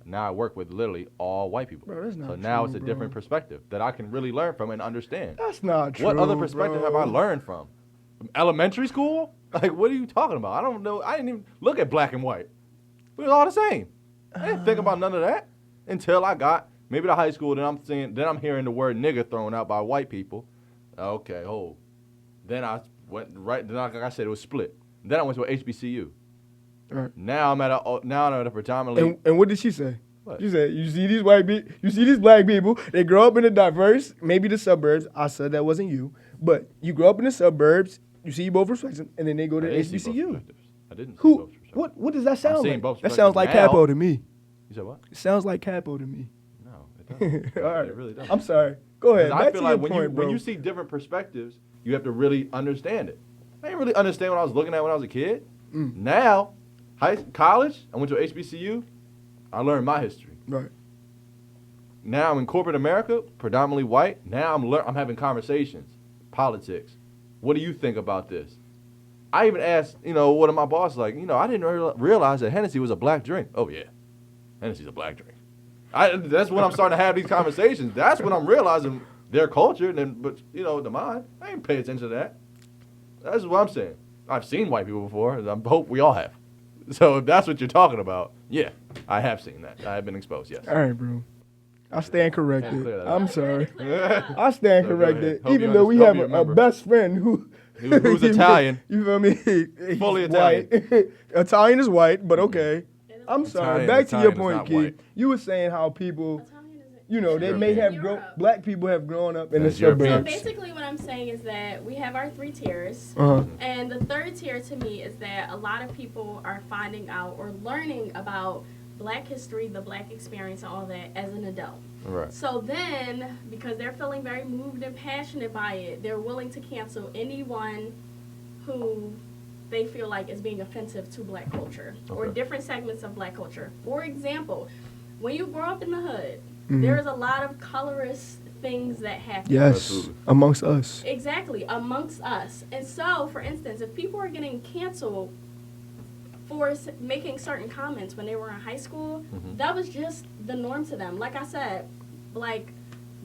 Now I work with literally all white people. Bro, that's not so now true, it's a bro. different perspective that I can really learn from and understand. That's not true. What other perspective bro. have I learned from? From elementary school? Like, what are you talking about? I don't know. I didn't even look at black and white. We was all the same. I didn't think about none of that until I got maybe to high school. Then I'm hearing the word nigger thrown out by white people. Okay, Then I went right. Then, like I said, it was split. Then I went to a HBCU. Right. Now I'm at a predominantly. And what did she say? What? She said, you see these you see these black people, they grow up in the diverse, maybe the suburbs. I said that wasn't you, but you grow up in the suburbs, you see both perspectives, and then they go to I didn't see both HBCU. perspectives. I didn't see Who? both perspectives. What does that sound seeing like? both That sounds like perspectives now. capo to me. You said what? It sounds like capo to me. No, it doesn't. All right. It really doesn't. I'm sorry. Go ahead. 'Cause I Back feel to like your when point, bro. when you see different perspectives, you have to really understand it. I didn't really understand what I was looking at when I was a kid. Now, college, I went to HBCU. I learned my history. Right. Now I'm in corporate America, predominantly white. Now I'm having conversations, politics. What do you think about this? I even asked, one of my bosses, like, I didn't realize that Hennessy was a black drink. Oh yeah, Hennessy's a black drink. That's when I'm starting to have these conversations. That's when I'm realizing their culture, but the mine. I ain't pay attention to that. That's what I'm saying. I've seen white people before, and I hope we all have. So if that's what you're talking about, yeah, I have seen that. I have been exposed, yes. All right, bro. I stand corrected. clear that I'm up. sorry. So I stand go corrected. ahead. Hope Even you though we have hope you a remember. best friend Who's Italian. You feel me? He's Fully white. Italian is white, but okay. I'm sorry. Italian- Back to your Italian is point, not Key. white. You were saying how people, Italian isn't- they may have Europe. black people have grown up in That's the European. So suburbs. basically what I'm saying is that we have our 3 tiers. Uh-huh. And the 3rd tier to me is that a lot of people are finding out or learning about black history, the black experience, and all that as an adult. Right. So then, because they're feeling very moved and passionate by it, they're willing to cancel anyone who they feel like is being offensive to black culture or Okay. different segments of black culture. For example, when you grow up in the hood, Mhm. there's a lot of colorist things that happen. Yes, Absolutely. amongst us. Exactly, amongst us. And so, for instance, if people are getting canceled for making certain comments when they were in high school, Mhm. that was just the norm to them. Like I said, like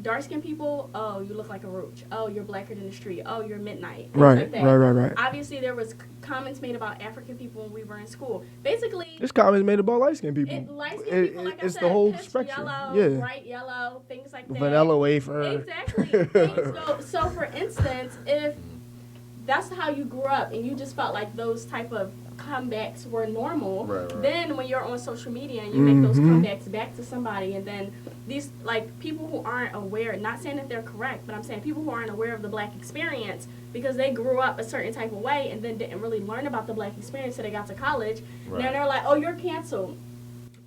dark-skinned people, oh, you look like a roach. Oh, you're blacker than the street. Oh, you're midnight. Things Right, like that. right. Obviously, there was comments made about African people when we were in school. Basically, This comment is made about light-skinned people. Light-skinned people, like I It's said, the whole pitch spectrum. yellow, Yeah. bright yellow, things like that. Vanilla wafer. Exactly. Things go, so, for instance, if that's how you grew up and you just felt like those type of comebacks were normal, Right. then when you're on social media and you make those comebacks back to somebody, and then these, like, people who aren't aware, not saying that they're correct, but I'm saying people who aren't aware of the black experience because they grew up a certain type of way and then didn't really learn about the black experience until they got to college. Right. Now they're like, oh, you're canceled.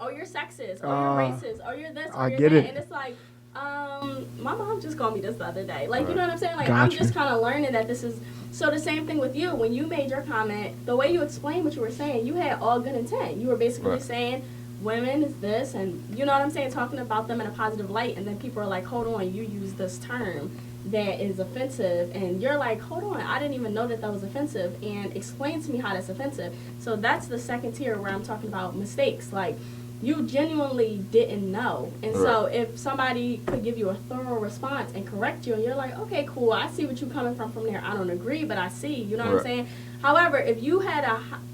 Oh, you're sexist. Oh, you're racist. Oh, you're this. Oh, I you're get that. it. And it's like, my mom just called me this the other day. Like, you Right. know what I'm saying? Like, I'm Gotcha. just kind of learning that this is. So the same thing with you. When you made your comment, the way you explained what you were saying, you had all good intent. You were basically Right. saying women is this, and you know what I'm saying, talking about them in a positive light, and then people are like, hold on, you use this term that is offensive, and you're like, hold on, I didn't even know that was offensive, and explain to me how that's offensive. So that's the second tier where I'm talking about mistakes. Like, you genuinely didn't know. And so if somebody could give you a thorough response and correct you, and you're like, okay, cool, I see what you're coming from there. I don't agree, but I see. You know what I'm saying? However, if you had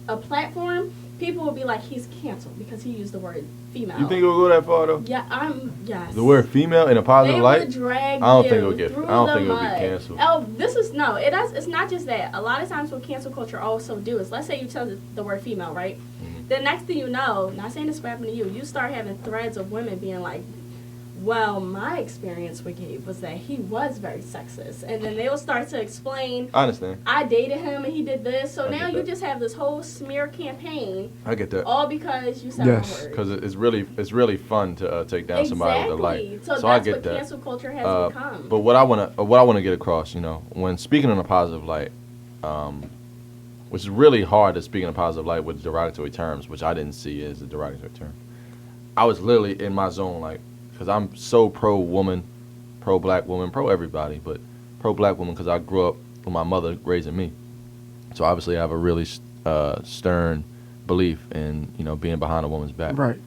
a platform, people would be like, he's canceled because he used the word female. You think it would go that far though? Yeah, yes. The word female in a positive They light? would drag I don't you think it would get. through I don't the think it would be mud. canceled. Oh, this is no. It's not just that. A lot of times, what cancel culture also do is, let's say you tell the word female, right? Mm-hmm. The next thing you know, not saying this happened to you, you start having threads of women being like, well, my experience with Gabe was that he was very sexist, and then they will start to explain, I understand. I dated him and he did this. So I now get you that. just have this whole smear campaign, I get that. all because you said Yes. my word. Because it's really fun to take down somebody with a light. Exactly. So I that's get what that. cancel culture has become. But what I wanna get across, you know, when speaking in a positive light, which is really hard to speak in a positive light with derogatory terms, which I didn't see as a derogatory term. I was literally in my zone, like, because I'm so pro woman, pro black woman, pro everybody, but pro black woman because I grew up with my mother raising me. So obviously I have a really stern belief in, you know, being behind a woman's back. Right.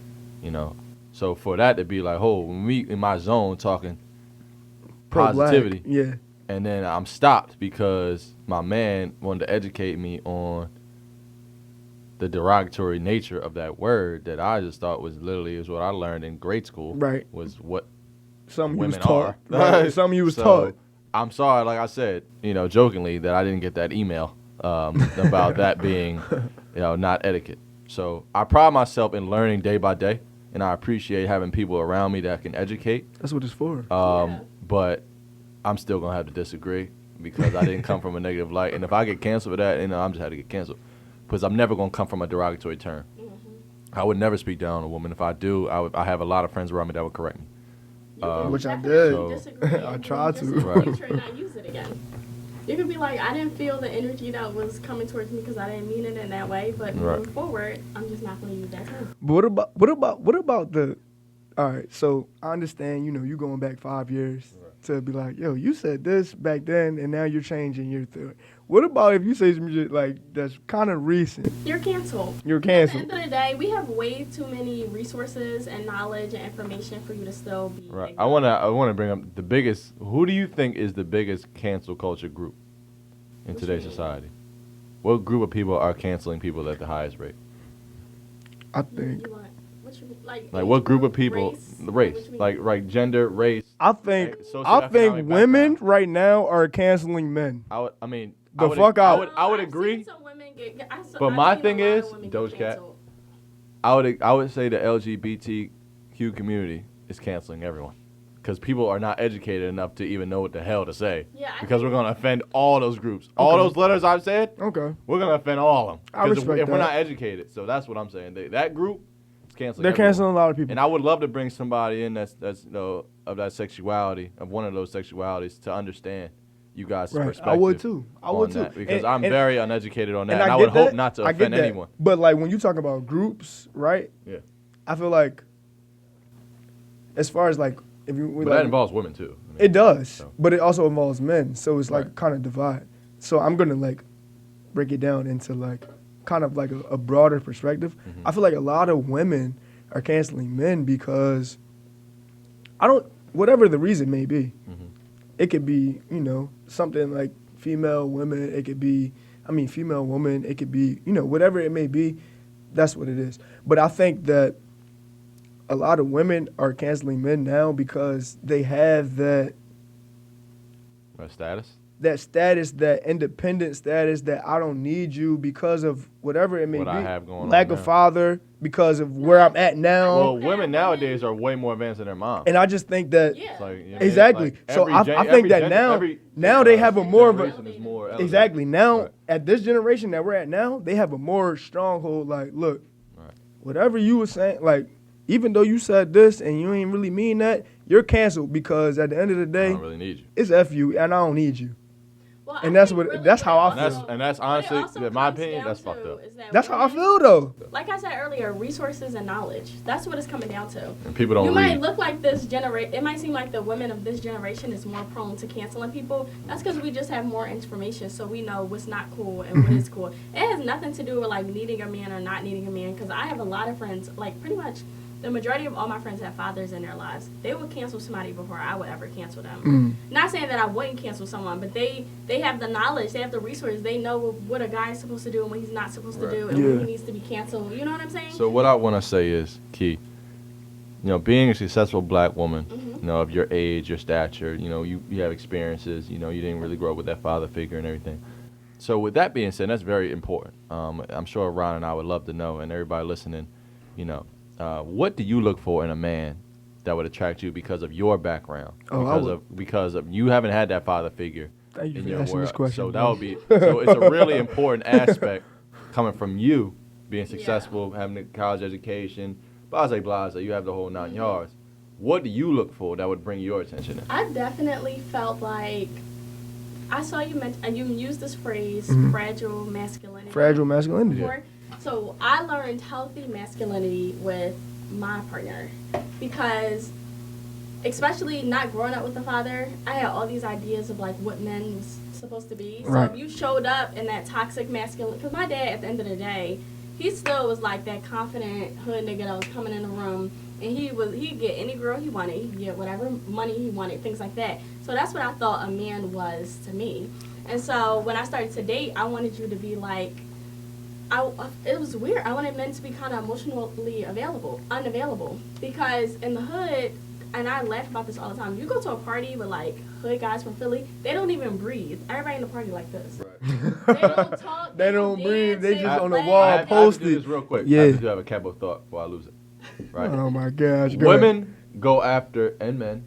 You know, so for that to be like, oh, when we in my zone talking Pro-black. positivity, Yeah. and then I'm stopped because my man wanted to educate me on the derogatory nature of that word that I just thought was literally is what I learned in grade school. Right. Was what Something you was women taught. are. Right. Something you was So, taught. I'm sorry, like I said, you know, jokingly that I didn't get that email about that being, you know, not etiquette. So I pride myself in learning day by day, and I appreciate having people around me that can educate. That's what it's for. Yeah. But I'm still gonna have to disagree because I didn't come from a negative light, and if I get canceled for that, you know, I'm just had to get canceled because I'm never gonna come from a derogatory term. I would never speak down on a woman. If I do, I have a lot of friends around me that would correct me. You can Which I definitely did. disagree, I and tried just to. Right. make sure and not use it again. You could be like, I didn't feel the energy that was coming towards me because I didn't mean it in that way. But Right. moving forward, I'm just not going to use that term. But what about the? All right, so I understand. You know, you going back 5 years to be like, yo, you said this back then, and now you're changing your theory. What about if you say some shit like that's kind of recent? You're canceled. You're At the canceled. end of the day, we have way too many resources and knowledge and information for you to still be. Right. ignorant. I wanna bring up the biggest. Who do you think is the biggest cancel culture group in What today's you mean? society? What group of people are canceling people at the highest rate? I think. You want, what you, like Like what group of age people? Race? What you mean? Like gender, race. I think. Like, I socioeconomic think women background. right now are canceling men. I mean, The I would, fuck I out. would, I would I've agree. seen some women But I've my seen a thing lot of is, women get Doja Cat. canceled. I would say the LGBTQ community is canceling everyone because people are not educated enough to even know what the hell to say. Yeah, I because think- we're gonna offend all those groups, all Okay. those letters I've said. Okay. We're gonna offend all of them. I respect if we're that. not educated, so that's what I'm saying. That group is canceling. They're everyone. canceling a lot of people. And I would love to bring somebody in that's you know of that sexuality, of one of those sexualities, to understand you guys' Right. perspective. I would too. I would on too. that, because And- I'm and- very uneducated on that, And and I get would hope that. not to I get offend that. anyone. But like when you talk about groups, right? Yeah. I feel like, as far as like, if you, But like, that involves women too. I mean, it does, So. but it also involves men. So it's like Right. kind of divide. So I'm gonna like break it down into like kind of like a broader perspective. Mm-hmm. I feel like a lot of women are canceling men because I don't whatever the reason may be. Mm-hmm. It could be, something like female, women. It could be, female, woman. It could be, whatever it may be. That's what it is. But I think that a lot of women are canceling men now because they have that Status? that independent status, that I don't need you because of whatever it may What be. I have going on Lack of now. father, because of where I'm at now. Well, women nowadays are way more advanced than their mom. And I just think that Yeah. It's like, you know, exactly. like So every I gen- think every that gen- now they have a more of a generation is more elevated. exactly now Right. at this generation that we're at now, they have a more stronghold. Like, look, Right. whatever you were saying, like, even though you said this and you ain't really mean that, you're canceled because at the end of the I day, don't really need you. it's F you and I don't need you. Well, And I that's think what- really that's how I what it feel. also- And that's what it honestly, also in my comes opinion, down that's to fucked up. is that That's how I women- feel though. Like I said earlier, resources and knowledge. That's what it's coming down to. And people don't You read. might look like this generation. It might seem like the women of this generation is more prone to canceling people. That's because we just have more information, so we know what's not cool and what is cool. It has nothing to do with like needing a man or not needing a man. Because I have a lot of friends, like pretty much the majority of all my friends have fathers in their lives. They would cancel somebody before I would ever cancel them. Not saying that I wouldn't cancel someone, but they have the knowledge, they have the resources, they know what a guy is supposed to do and what he's not supposed to do, and when Yeah. he needs to be canceled. You know what I'm saying? So what I want to say is, Key, being a successful black woman, of your age, your stature, you have experiences, you didn't really grow up with that father figure and everything. So with that being said, that's very important. I'm sure Ron and I would love to know, and everybody listening, what do you look for in a man that would attract you because of your background? Because of you haven't had that father figure Thank you in for your asking world. this question. So bro. it's a really important aspect coming from you being successful, having a college education, blase, you have the whole 9 yards. What do you look for that would bring your attention in? I definitely felt like I saw you and you used this phrase, fragile masculinity. Fragile masculinity. before. So I learned healthy masculinity with my partner because, especially not growing up with a father, I had all these ideas of like what men was supposed to be. So Right. if you showed up in that toxic masculine, because my dad at the end of the day, he still was like that confident hood nigga that was coming in the room, and he'd get any girl he wanted, he'd get whatever money he wanted, things like that. So that's what I thought a man was to me. And so when I started to date, I wanted you to be like, it was weird. I wanted men to be kind of emotionally unavailable, because in the hood, and I laugh about this all the time. You go to a party with like hood guys from Philly, they don't even breathe. Everybody in the party like this. They don't talk. They don't breathe, they dance, just on the laugh. wall I have to posted. do this real quick. Yeah. I have to have a capital thought before I lose it. Right. Oh my gosh. go ahead. Women go after, and men,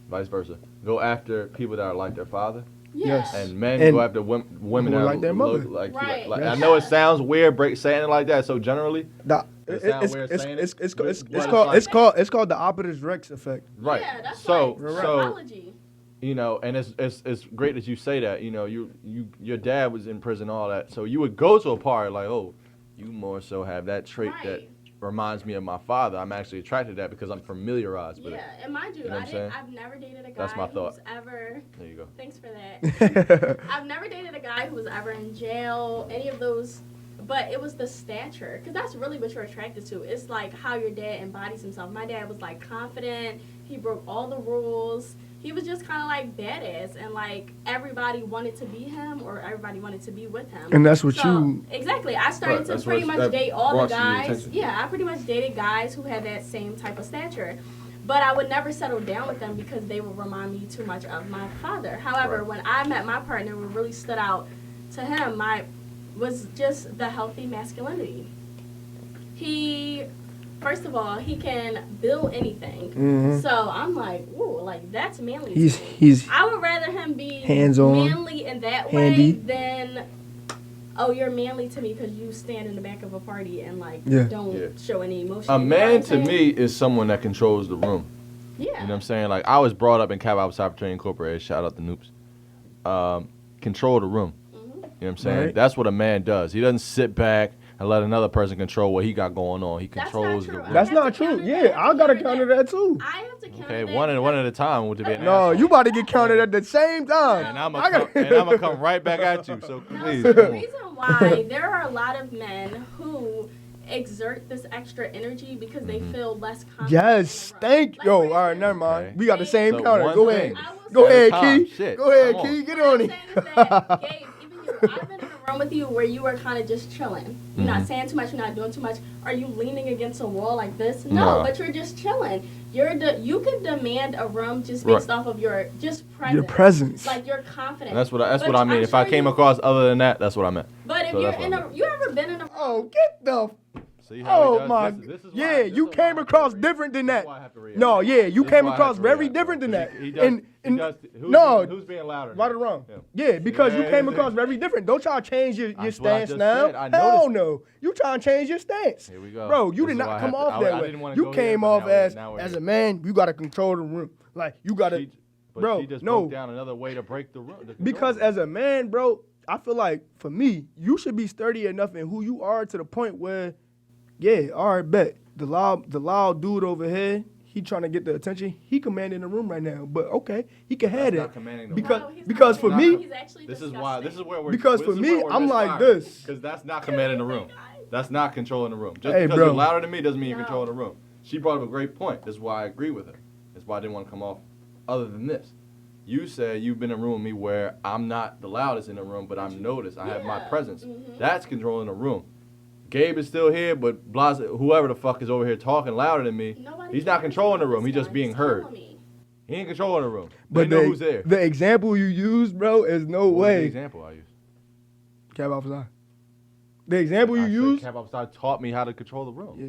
vice versa, go after people that are like their father. Yeah. Yes. And men And go after women who that are like their mother. like Right. I Yes. know it sounds weird saying it like that. So generally, It's sound weird saying it, it's called the opposite Rex effect. right. Yeah, that's so right. so Psychology. and it's great that you say that. Your dad was in prison, all that. So you would go to a party like, oh, you more so have that trait that Right. reminds me of my father. I'm actually attracted to that because I'm familiarized with Yeah, it. and mind you, You know what I'm saying? I've never dated a guy That's my thought. who's ever. There you go. Thanks for that. I've never dated a guy who was ever in jail, any of those, but it was the stature, because that's really what you're attracted to. It's like how your dad embodies himself. My dad was like confident, he broke all the rules, he was just kind of like badass, and like everybody wanted to be him, or everybody wanted to be with him. And that's what So, you. Exactly. I started Right, to that's pretty what- much that date all the wants you guys. attention. Yeah, I pretty much dated guys who had that same type of stature. But I would never settle down with them because they would remind me too much of my father. However, Right. when I met my partner, what really stood out to him was just the healthy masculinity. First of all, he can build anything. Mhm. So I'm like, ooh, like that's manly. to He's me. he's I would rather him be Hands-on, manly in that handy. way than, oh, you're manly to me because you stand in the back of a party and like Yeah. don't Yeah. show any emotion. A You know what man I'm to saying? me is someone that controls the room. Yeah. You know what I'm saying? Like, I was brought up in Cab Outside Fraternity Incorporated. Shout out to Noops. Control the room. Mhm. You know what I'm saying? Right. That's what a man does. He doesn't sit back and let another person control what he got going on. He That's controls not the true. room. That's I have not to true. counter Yeah, that. I gotta counter that too. I have to counter Okay, that one because- at a time to be an No, asshole. you about to get counted at the same time. And I'm I gotta- gonna come right back at you. So No, please. so come the on. reason why there are a lot of men who, exert this extra energy because they feel less confident. Yes, in the room. thank Like, you. for All right, instance, never mind. Okay. We got the same So counter. one Go thing. ahead. I will Go say- ahead, At a time. Key. Shit, Go ahead, come on. Key. Get What on I'm it. saying is that, Gabe, even you, I've been in a room with you where you were kind of just chilling. You're not saying too much. You're not doing too much. Are you leaning against a wall like this? No, No. but you're just chilling. You can demand a room just based off of your just presence. Your presence. Like your confidence. And that's what But I mean. I'm If I sure came you- across other than that, that's what I meant. But if So you're that's what in I a, meant. you ever been in a Oh, get the. See how he Oh does? my. This is why- Yeah, this you is why I came have to across react. different than This is that. why I have to react. No, yeah, you This is came why I have across to very react, bro. different than that. He does. Who's no, who's being louder? right or now? wrong. Him. Yeah, because you Yeah, came yeah, across yeah. very different. Don't try to change your That's what I stance just now. said. I Hell noticed. no. You trying to change your stance. Here we go. Bro, you This did is why not I come have to- off I that didn't way. wanna You go came here, but off now we're as here. a man, you got to control the room. Like, you got to. But Bro, she just no. broke down another way to break the rule. Because as a man, bro, I feel like for me, you should be sturdy enough in who you are to the point where, yeah, all right, bet. The loud dude over here, he trying to get the attention. He commanding the room right now. But okay, he can have That's that. not commanding the because No, he's not because for commanding. me, He's actually This is disgusting. why. This is where we're. Because for me, I'm like this. Because that's not commanding the room. That's not controlling the room. Just Hey, because bro. you're louder than me doesn't mean you're No. controlling the room. She brought up a great point. That's why I agree with her. That's why I didn't want to come off other than this. You said you've been in a room with me where I'm not the loudest in the room, but I'm noticed. I have my Yeah. presence. Mhm. That's controlling the room. Gabe is still here, but Blas, whoever the fuck is over here talking louder than me, Nobody he's not cares controlling the about room. this He's just one. being He's heard. telling me. He ain't controlling the room. but They know who's there. the example you used, bro, is no What was the way. example I used? Cab outside. The example you I said used, Cap Outside taught me how to control the room. yeah,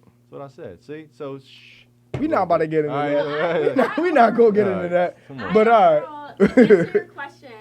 That's what I said. See? So, shh. we not about to get into All right, that. all right. We not gonna get All into right. that. Come on. But all right. To answer your question,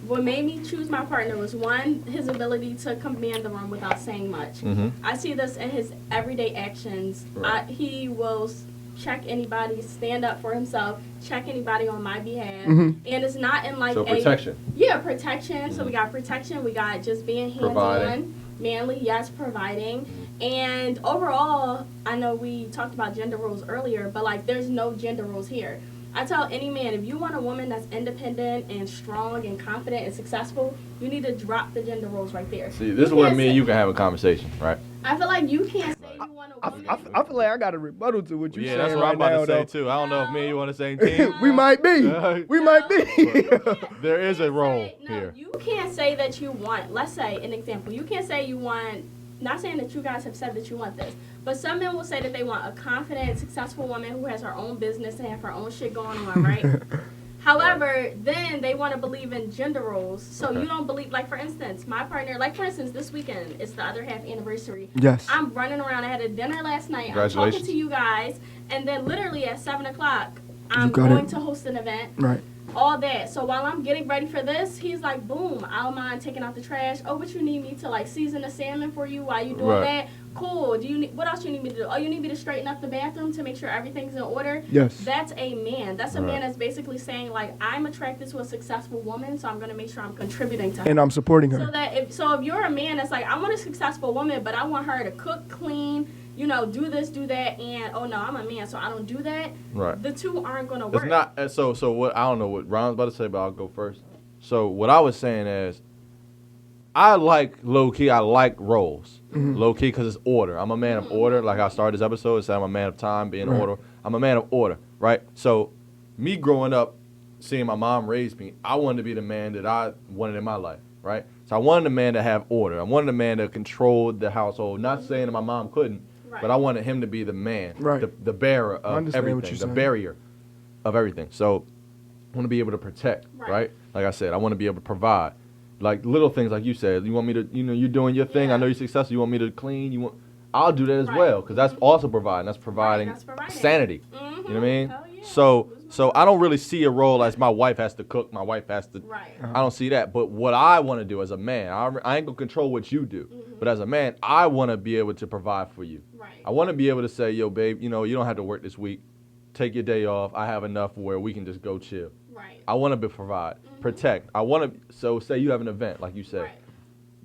what made me choose my partner was one, his ability to command the room without saying much. Mhm. I see this in his everyday actions. Right. He will check anybody, stand up for himself, check anybody on my behalf, Mhm. and it's not in like So protection. Yeah, protection. So we got protection. We got just being hands-on, Providing. manly. Yes, providing. And overall, I know we talked about gender roles earlier, but like there's no gender roles here. I tell any man, if you want a woman that's independent and strong and confident and successful, you need to drop the gender roles right there. See, this is where can't me and say- you can have a conversation, right? I feel like you can't say you want a I, woman. I feel like I got a rebuttal to what you Yeah, saying that's what right I'm about now, to say though. too. I don't know if me and you on the same team. We might be. We might be. There is a role No, here. you can't say that you want, let's say an example, you can't say you want, not saying that you guys have said that you want this, but some men will say that they want a confident, successful woman who has her own business and have her own shit going on, right? However, then they want to believe in gender roles. So Okay. you don't believe, like for instance, my partner, like for instance, this weekend, it's the other half anniversary. Yes. I'm running around. I had a dinner last night. I'm talking Congratulations. to you guys. And then literally at 7 o'clock, I'm got going it. to host an event. Right. All that. So while I'm getting ready for this, he's like, boom, I don't mind taking out the trash. Oh, but you need me to like season the salmon for you while you doing Right. that? Cool. Do you need, what else you need me to do? Oh, you need me to straighten up the bathroom to make sure everything's in order? Yes. That's a man. That's a Right. man that's basically saying like, I'm attracted to a successful woman, so I'm gonna make sure I'm contributing to her. And I'm supporting her. So that if you're a man that's like, I want a successful woman, but I want her to cook, clean, you know, do this, do that, and oh no, I'm a man, so I don't do that. Right. The two aren't gonna work. It's not so what I don't know what Ron's about to say, but I'll go first. So what I was saying is, I like low key. I like roles, low key, because it's order. I'm a man of order. Like I started this episode, it said I'm a man of time, being Right. order. I'm a man of order, right? So, me growing up, seeing my mom raise me, I wanted to be the man that I wanted in my life, right? So I wanted a man to have order. I wanted a man to control the household. Not saying that my mom couldn't, but I wanted him to be the man, Right. the bearer I of understand what everything, you're the saying. barrier of everything. So I want to be able to protect, right? Like I said, I want to be able to provide. Like little things like you said, you want me to, you know, you're doing your thing. I know you're successful. You want me to clean. I'll do that as Right. well, because that's also providing. That's providing, that's providing. sanity. Mhm. You know what I mean? Hell yeah. So I don't really see a role as my wife has to cook, my wife has to. Right. I don't see that. But what I want to do as a man, I ain't gonna control what you do. But as a man, I want to be able to provide for you. Right. I want to be able to say, yo, babe, you know, you don't have to work this week. Take your day off. I have enough where we can just go chill. Right. I want to provide, protect. I want to. So say you have an event, like you said. Right.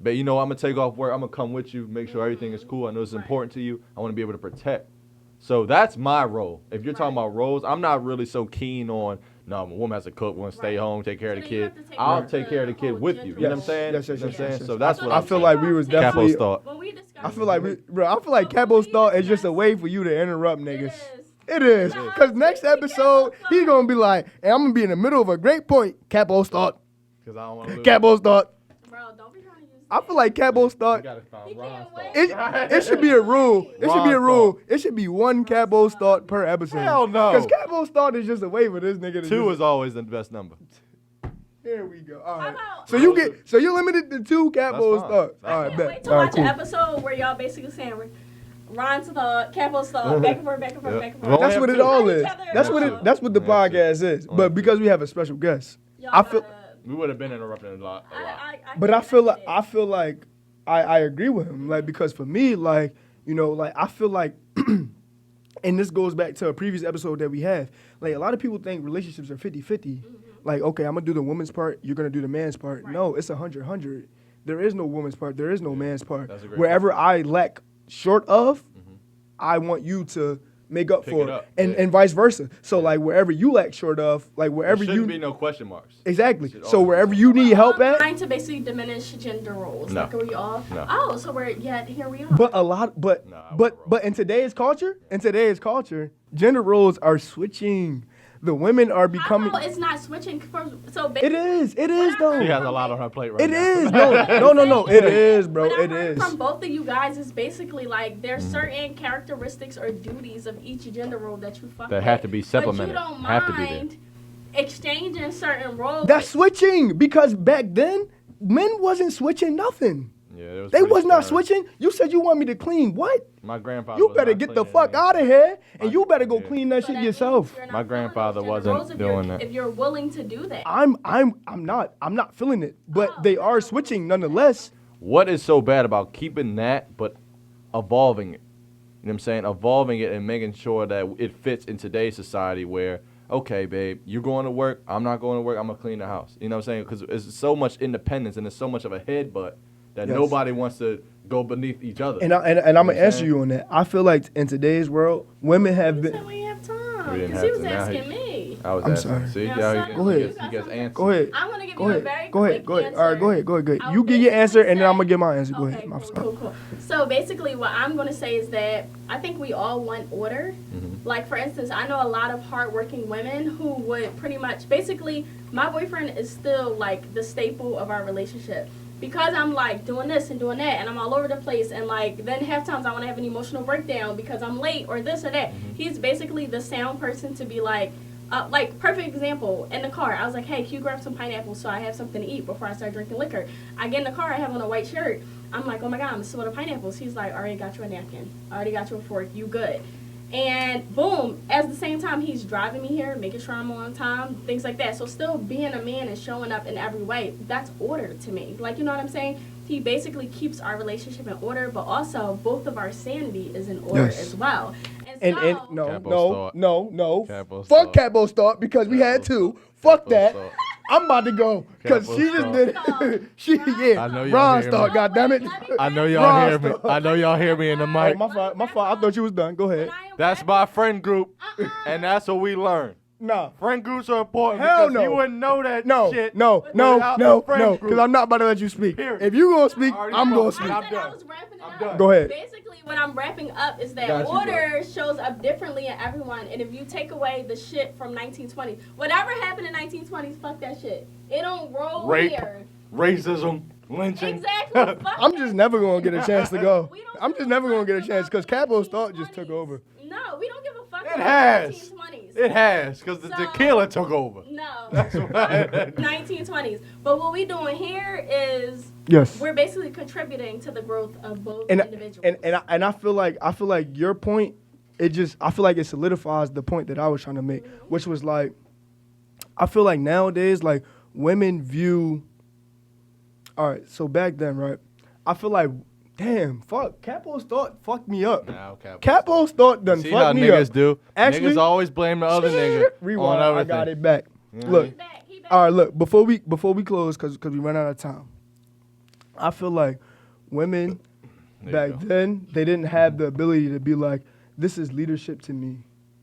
But you know, I'm gonna take off work. I'm gonna come with you, make sure everything is cool. I know it's Right. important to you. I want to be able to protect. So that's my role. If you're talking Right. about roles, I'm not really so keen on. No, a woman has to cook, want to stay Right. home, take care of So the then you kid. have to take I'll care take of care of the the kid whole with you. gender You know what I'm role. saying? Yes, yes, You know what I'm yes, saying? yes, So yes. that's what I feel like we was definitely. Capo's thought. When we discuss I feel like, I feel like Capo's thought is just a way for you to interrupt niggas. It is. Because next episode, he's going to be like, hey, I'm going to be in the middle of a great point. Capo's thought. Because I don't want to lose. Capo's thought. Bro, don't be trying to use I feel like Capo's You thought. got to find He Ron's can't thought. It should be a rule. It should be a Ron's rule. thought. It should be one Capo's thought per episode. Hell no. Because Capo's thought is just a way for this nigga to 2 is always the best number. There we go. All right. about- So you're limited to 2 Capo's fine. thoughts. That's All right, can't bet. wait to All right, watch cool. an episode where y'all basically saying Ron's thought, Capo's thought, back and forth, back and forth, Yep. back and Well, forth. That's what it all is. That's what Yeah. that's what the Yeah. podcast is. Yeah. But because we have a special guest, Y'all I feel gotta- We would have been interrupting a lot. but I feel like I agree with him. Like, because for me, like, you know, like I feel like and this goes back to a previous episode that we have. Like, a lot of people think relationships are 50-50. Like, okay, I'm gonna do the woman's part, you're gonna do the man's part. Right. No, it's 100-100. There is no woman's part, there is no man's part. That's a great Wherever I lack short of, I want you to make up Pick for it it. up, And yeah. and vice versa. So like wherever you lack short of, like There wherever shouldn't you be no question marks. exactly. Should So always be wherever something. you need help I'm at, trying to basically diminish gender roles. No. Like, are we all? No. Oh, so we're yet here we are. but a lot, but Nah, but in today's culture, gender roles are switching. The women are becoming. How it's not switching from so. It is though. She has a lot on her plate right It now. is no. It is, bro. What I It heard is. from both of you guys is basically like there's certain characteristics or duties of each gender role that you fuck That with, have to be but supplemented. you don't Have to be there. mind exchanging certain roles. That's switching because back then men wasn't switching nothing. Yeah, it was They pretty was not stern. switching. You said you want me to clean what? My grandfather. You was better not get the cleaning fuck out of anything. here, and you better go Yeah. clean that So shit that means yourself. you're not My feeling grandfather those gender wasn't roles if doing you're- that. If you're willing to do that. I'm not feeling it, but Oh, they you're are not switching willing to do nonetheless. What is so bad about keeping that but evolving it? You know what I'm saying? Evolving it and making sure that it fits in today's society where, okay, babe, you're going to work, I'm not going to work, I'm going to clean the house. You know what I'm saying? Because there's so much independence and there's so much of a headbutt that Yes. nobody wants to go beneath each other. And I'm You know gonna what I'm answer saying? you on that. I feel like in today's world, women have You been. said we didn't have time. We didn't 'Cause have he was to. Now asking he- me. I was I'm asking. sorry. See, Yeah, now son, he Go ahead. gets, he gets answers. Go ahead. I'm gonna give Go you a ahead. very Go ahead. quick Go ahead. answer. All right. Go ahead. Go ahead. Go ahead. I You would get your basically answer, and then say- I'm gonna get my answer. Go Okay, ahead. I'm cool, sorry. cool. So basically, what I'm going to say is that I think we all want order. Mm-hmm. Like, for instance, I know a lot of hardworking women who would pretty much, basically, my boyfriend is still like the staple of our relationship. Because I'm like doing this and doing that, and I'm all over the place, and like then half times I want to have an emotional breakdown because I'm late or this or that. Mm-hmm. He's basically the sound person to be like perfect example in the car. I was like, hey, can you grab some pineapples so I have something to eat before I start drinking liquor? I get in the car, I have on a white shirt. I'm like, oh my God, I'm still out of pineapples. He's like, I already got you a napkin. I already got you a fork. You good. And boom, at the same time, he's driving me here, making sure I'm on time, things like that. So still being a man and showing up in every way, that's order to me. Like, you know what I'm saying? He basically keeps our relationship in order, but also both of our sanity is in order Yes. as well. And so, Capo's no. Capo's Fuck thought. Capo's thought because we had Capo's two. thought. Fuck Capo's that. thought. I'm about to go because Capo's she just thought. did it. She I know y'all Ron's hear thought. me. God damn it. I know y'all Ron hear me. thought. I know y'all hear me in the Oh, mic. my fault. My fault. I thought you was done. Go ahead. That's my friend group, and that's what we learn. Nah. Friend groups are important Hell because no. you wouldn't know that No, shit. no, without the friend because group. I'm not about to let you speak. Period. If you gonna speak, I already I'm gonna spoke. speak. I'm I done. was wrapping it I'm up. done. Go ahead. Basically, what I'm wrapping up is that Got you, order shows up differently in everyone. And if you take away the shit from 1920s, whatever happened in 1920s, fuck that shit. It don't roll Rape. here. Racism, lynching. Exactly. Fuck I'm that just never gonna get a chance to go. We don't I'm give just a never gonna fuck get a chance because about the Capo's thought just took 1920s. over. No, we don't give a fuck It about has. the 1920s. It has, because the So- tequila took over. No. That's why. 1920s. But what we doing here is Yes. we're basically contributing to the growth of both And individuals. and I feel like your point, I feel like it solidifies the point that I was trying to make, which was like, I feel like nowadays like women view. All right, so back then, right? I feel like, damn, fuck, Capo's thought fucked me up. Now, Capo's thought done See how fucked me niggas up. do? Actually- Niggas always blame the other nigga Rewind. on I everything. got it back. Yeah. Look, He back, he back. all right, look. Before we close, cause we ran out of time. I feel like women There you back go. then they didn't have the ability to be like, this is leadership to me.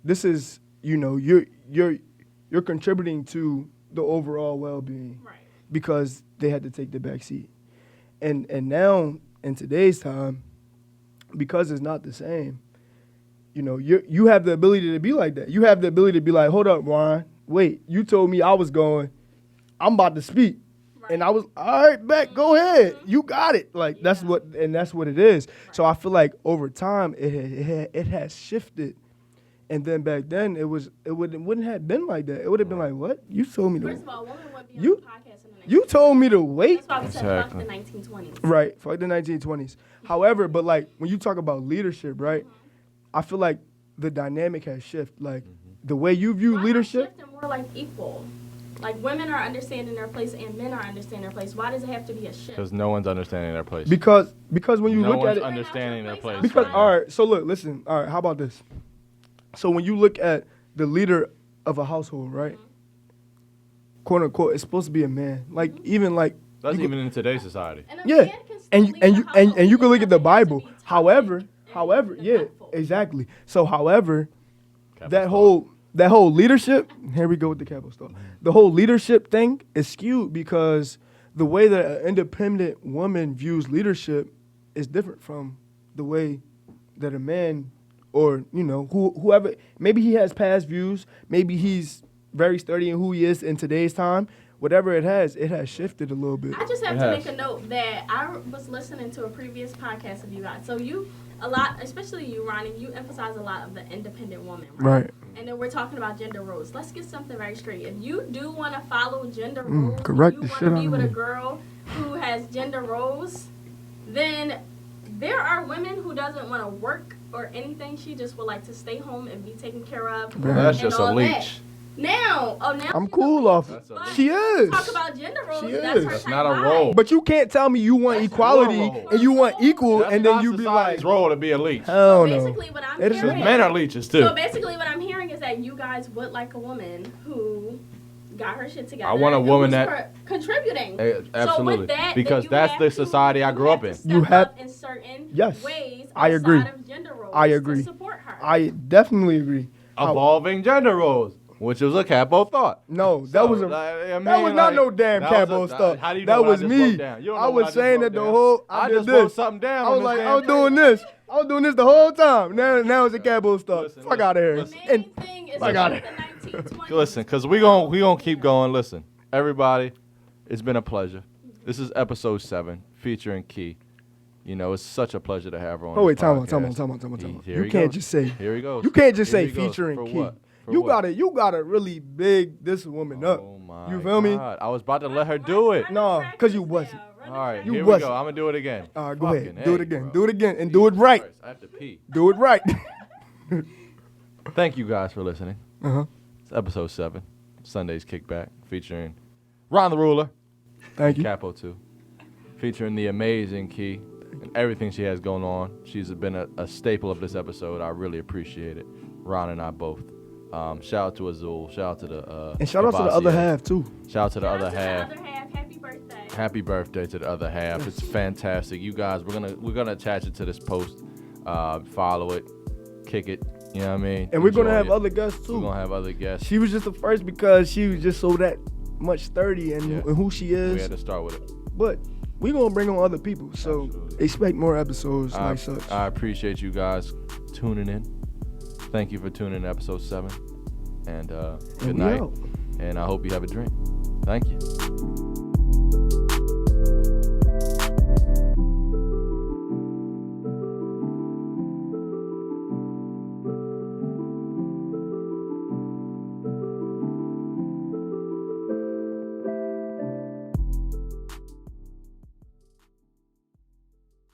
This is you're contributing to the overall well-being Right. because they had to take the back seat. And now in today's time, because it's not the same. You know, you have the ability to be like that. You have the ability to be like, hold up, Ryan. Wait, you told me I was going. I'm about to speak. Right. And I was, all right, Beck, go ahead. You got it. Like, that's what it is. Right. So I feel like over time, it has shifted. And then back then, it wouldn't have been like that. It would have been like, what? You told me to. First of all, women wouldn't be on the podcast in the 1920s. You told me to wait. That's why we said fuck the 1920s. Right, fuck the 1920s. However, but like when you talk about leadership, right? I feel like the dynamic has shifted. Like the way you view leadership. Why not shift and more like equal? Like women are understanding their place and men are understanding their place. Why does it have to be a shift? Because no one's understanding their place. Because when you look at it, understanding their place. Because all right, so look, listen. All right, how about this? So when you look at the leader of a household, right? Quote unquote, it's supposed to be a man. Like even like that's even in today's society. Yeah, and you can look at the Bible. However, yeah, exactly. So however, that whole leadership, here we go with the capital stuff. The whole leadership thing is skewed because the way that an independent woman views leadership is different from the way that a man or, you know, whoever, maybe he has past views, maybe he's very sturdy in who he is in today's time. Whatever it has shifted a little bit. I just have to make a note that I was listening to a previous podcast of you guys. So you, a lot, especially you, Ronnie, you emphasize a lot of the independent woman, right? And then we're talking about gender roles. Let's get something very straight. If you do want to follow gender roles, correct if you the want shit to be out with of a me. girl who has gender roles, then there are women who doesn't want to work or anything. She just would like to stay home and be taken care of. Well, that's and just a all leech. that. Now I'm cool off it. She is. Talk about gender roles. She That's is. her That's type not a vibe. role. But you can't tell me you want equality role. and you want equal, That's and then not you be society's like, role to be a leech. hell no. Basically, what I'm It is hearing, Men are leeches too. So basically, what I'm hearing is that you guys would like a woman who got her shit together. I want a and woman who's that- contributing. Absolutely. So with that, Because then you that's have the to- society I grew up in. to step You have- up in certain Yes, ways. I agree. outside of gender roles I agree. To support her. I definitely agree. Evolving gender roles, which was a capo thought. No, that was not no damn capo stuff. How do you know that what was I just me. wrote down? You don't know I what was just saying wrote that the down. whole. I did just this. wrote something down. I was on like, this I was damn doing this. I was doing this the whole time. Now it's a capo stuff. Listen, Fuck out of here. The main thing is I got it. the 1920s. Listen, because we gonna keep going. Listen, everybody, it's been a pleasure. This is episode 7 featuring Key. You know, it's such a pleasure to have her on. Oh wait, this time podcast. on. Here You he can't goes. just say. Here he goes. You can't just Here say he goes. featuring For Key. what? For You what? gotta really big this woman up. Oh my You feel me? God. I was about to let her do it. No, 'cause you wasn't. All right, You here we wasn't. go. I'm gonna do it again. All right, go Fucking ahead. Do it A, again. bro. Do it again, and do it right. Christ, I have to pee. Do it right. Thank you guys for listening. Uh-huh. It's episode 7, Sunday's Kickback, featuring Ron the Ruler, Thank you. Capo 2, featuring the amazing Key and everything she has going on. She's been a staple of this episode. I really appreciate it. Ron and I both. Shout out to Azul. Shout out to the And shout out to the other Bossier. half too. Shout out to the Shout other out to half. the other half. Happy birthday. Happy birthday to the other half. It's fantastic. You guys, we're gonna attach it to this post. Follow it, kick it. You know what I mean? And we're gonna Enjoy have it. other guests too. We're gonna have other guests. She was just the first because she was just so that much sturdy and, Yeah. and who she We is. had to start with it. But we gonna bring on other people, so Absolutely. expect more episodes like such. I appreciate you guys tuning in. Thank you for tuning in to episode 7. And good we night. out. And I hope you have a drink. Thank you.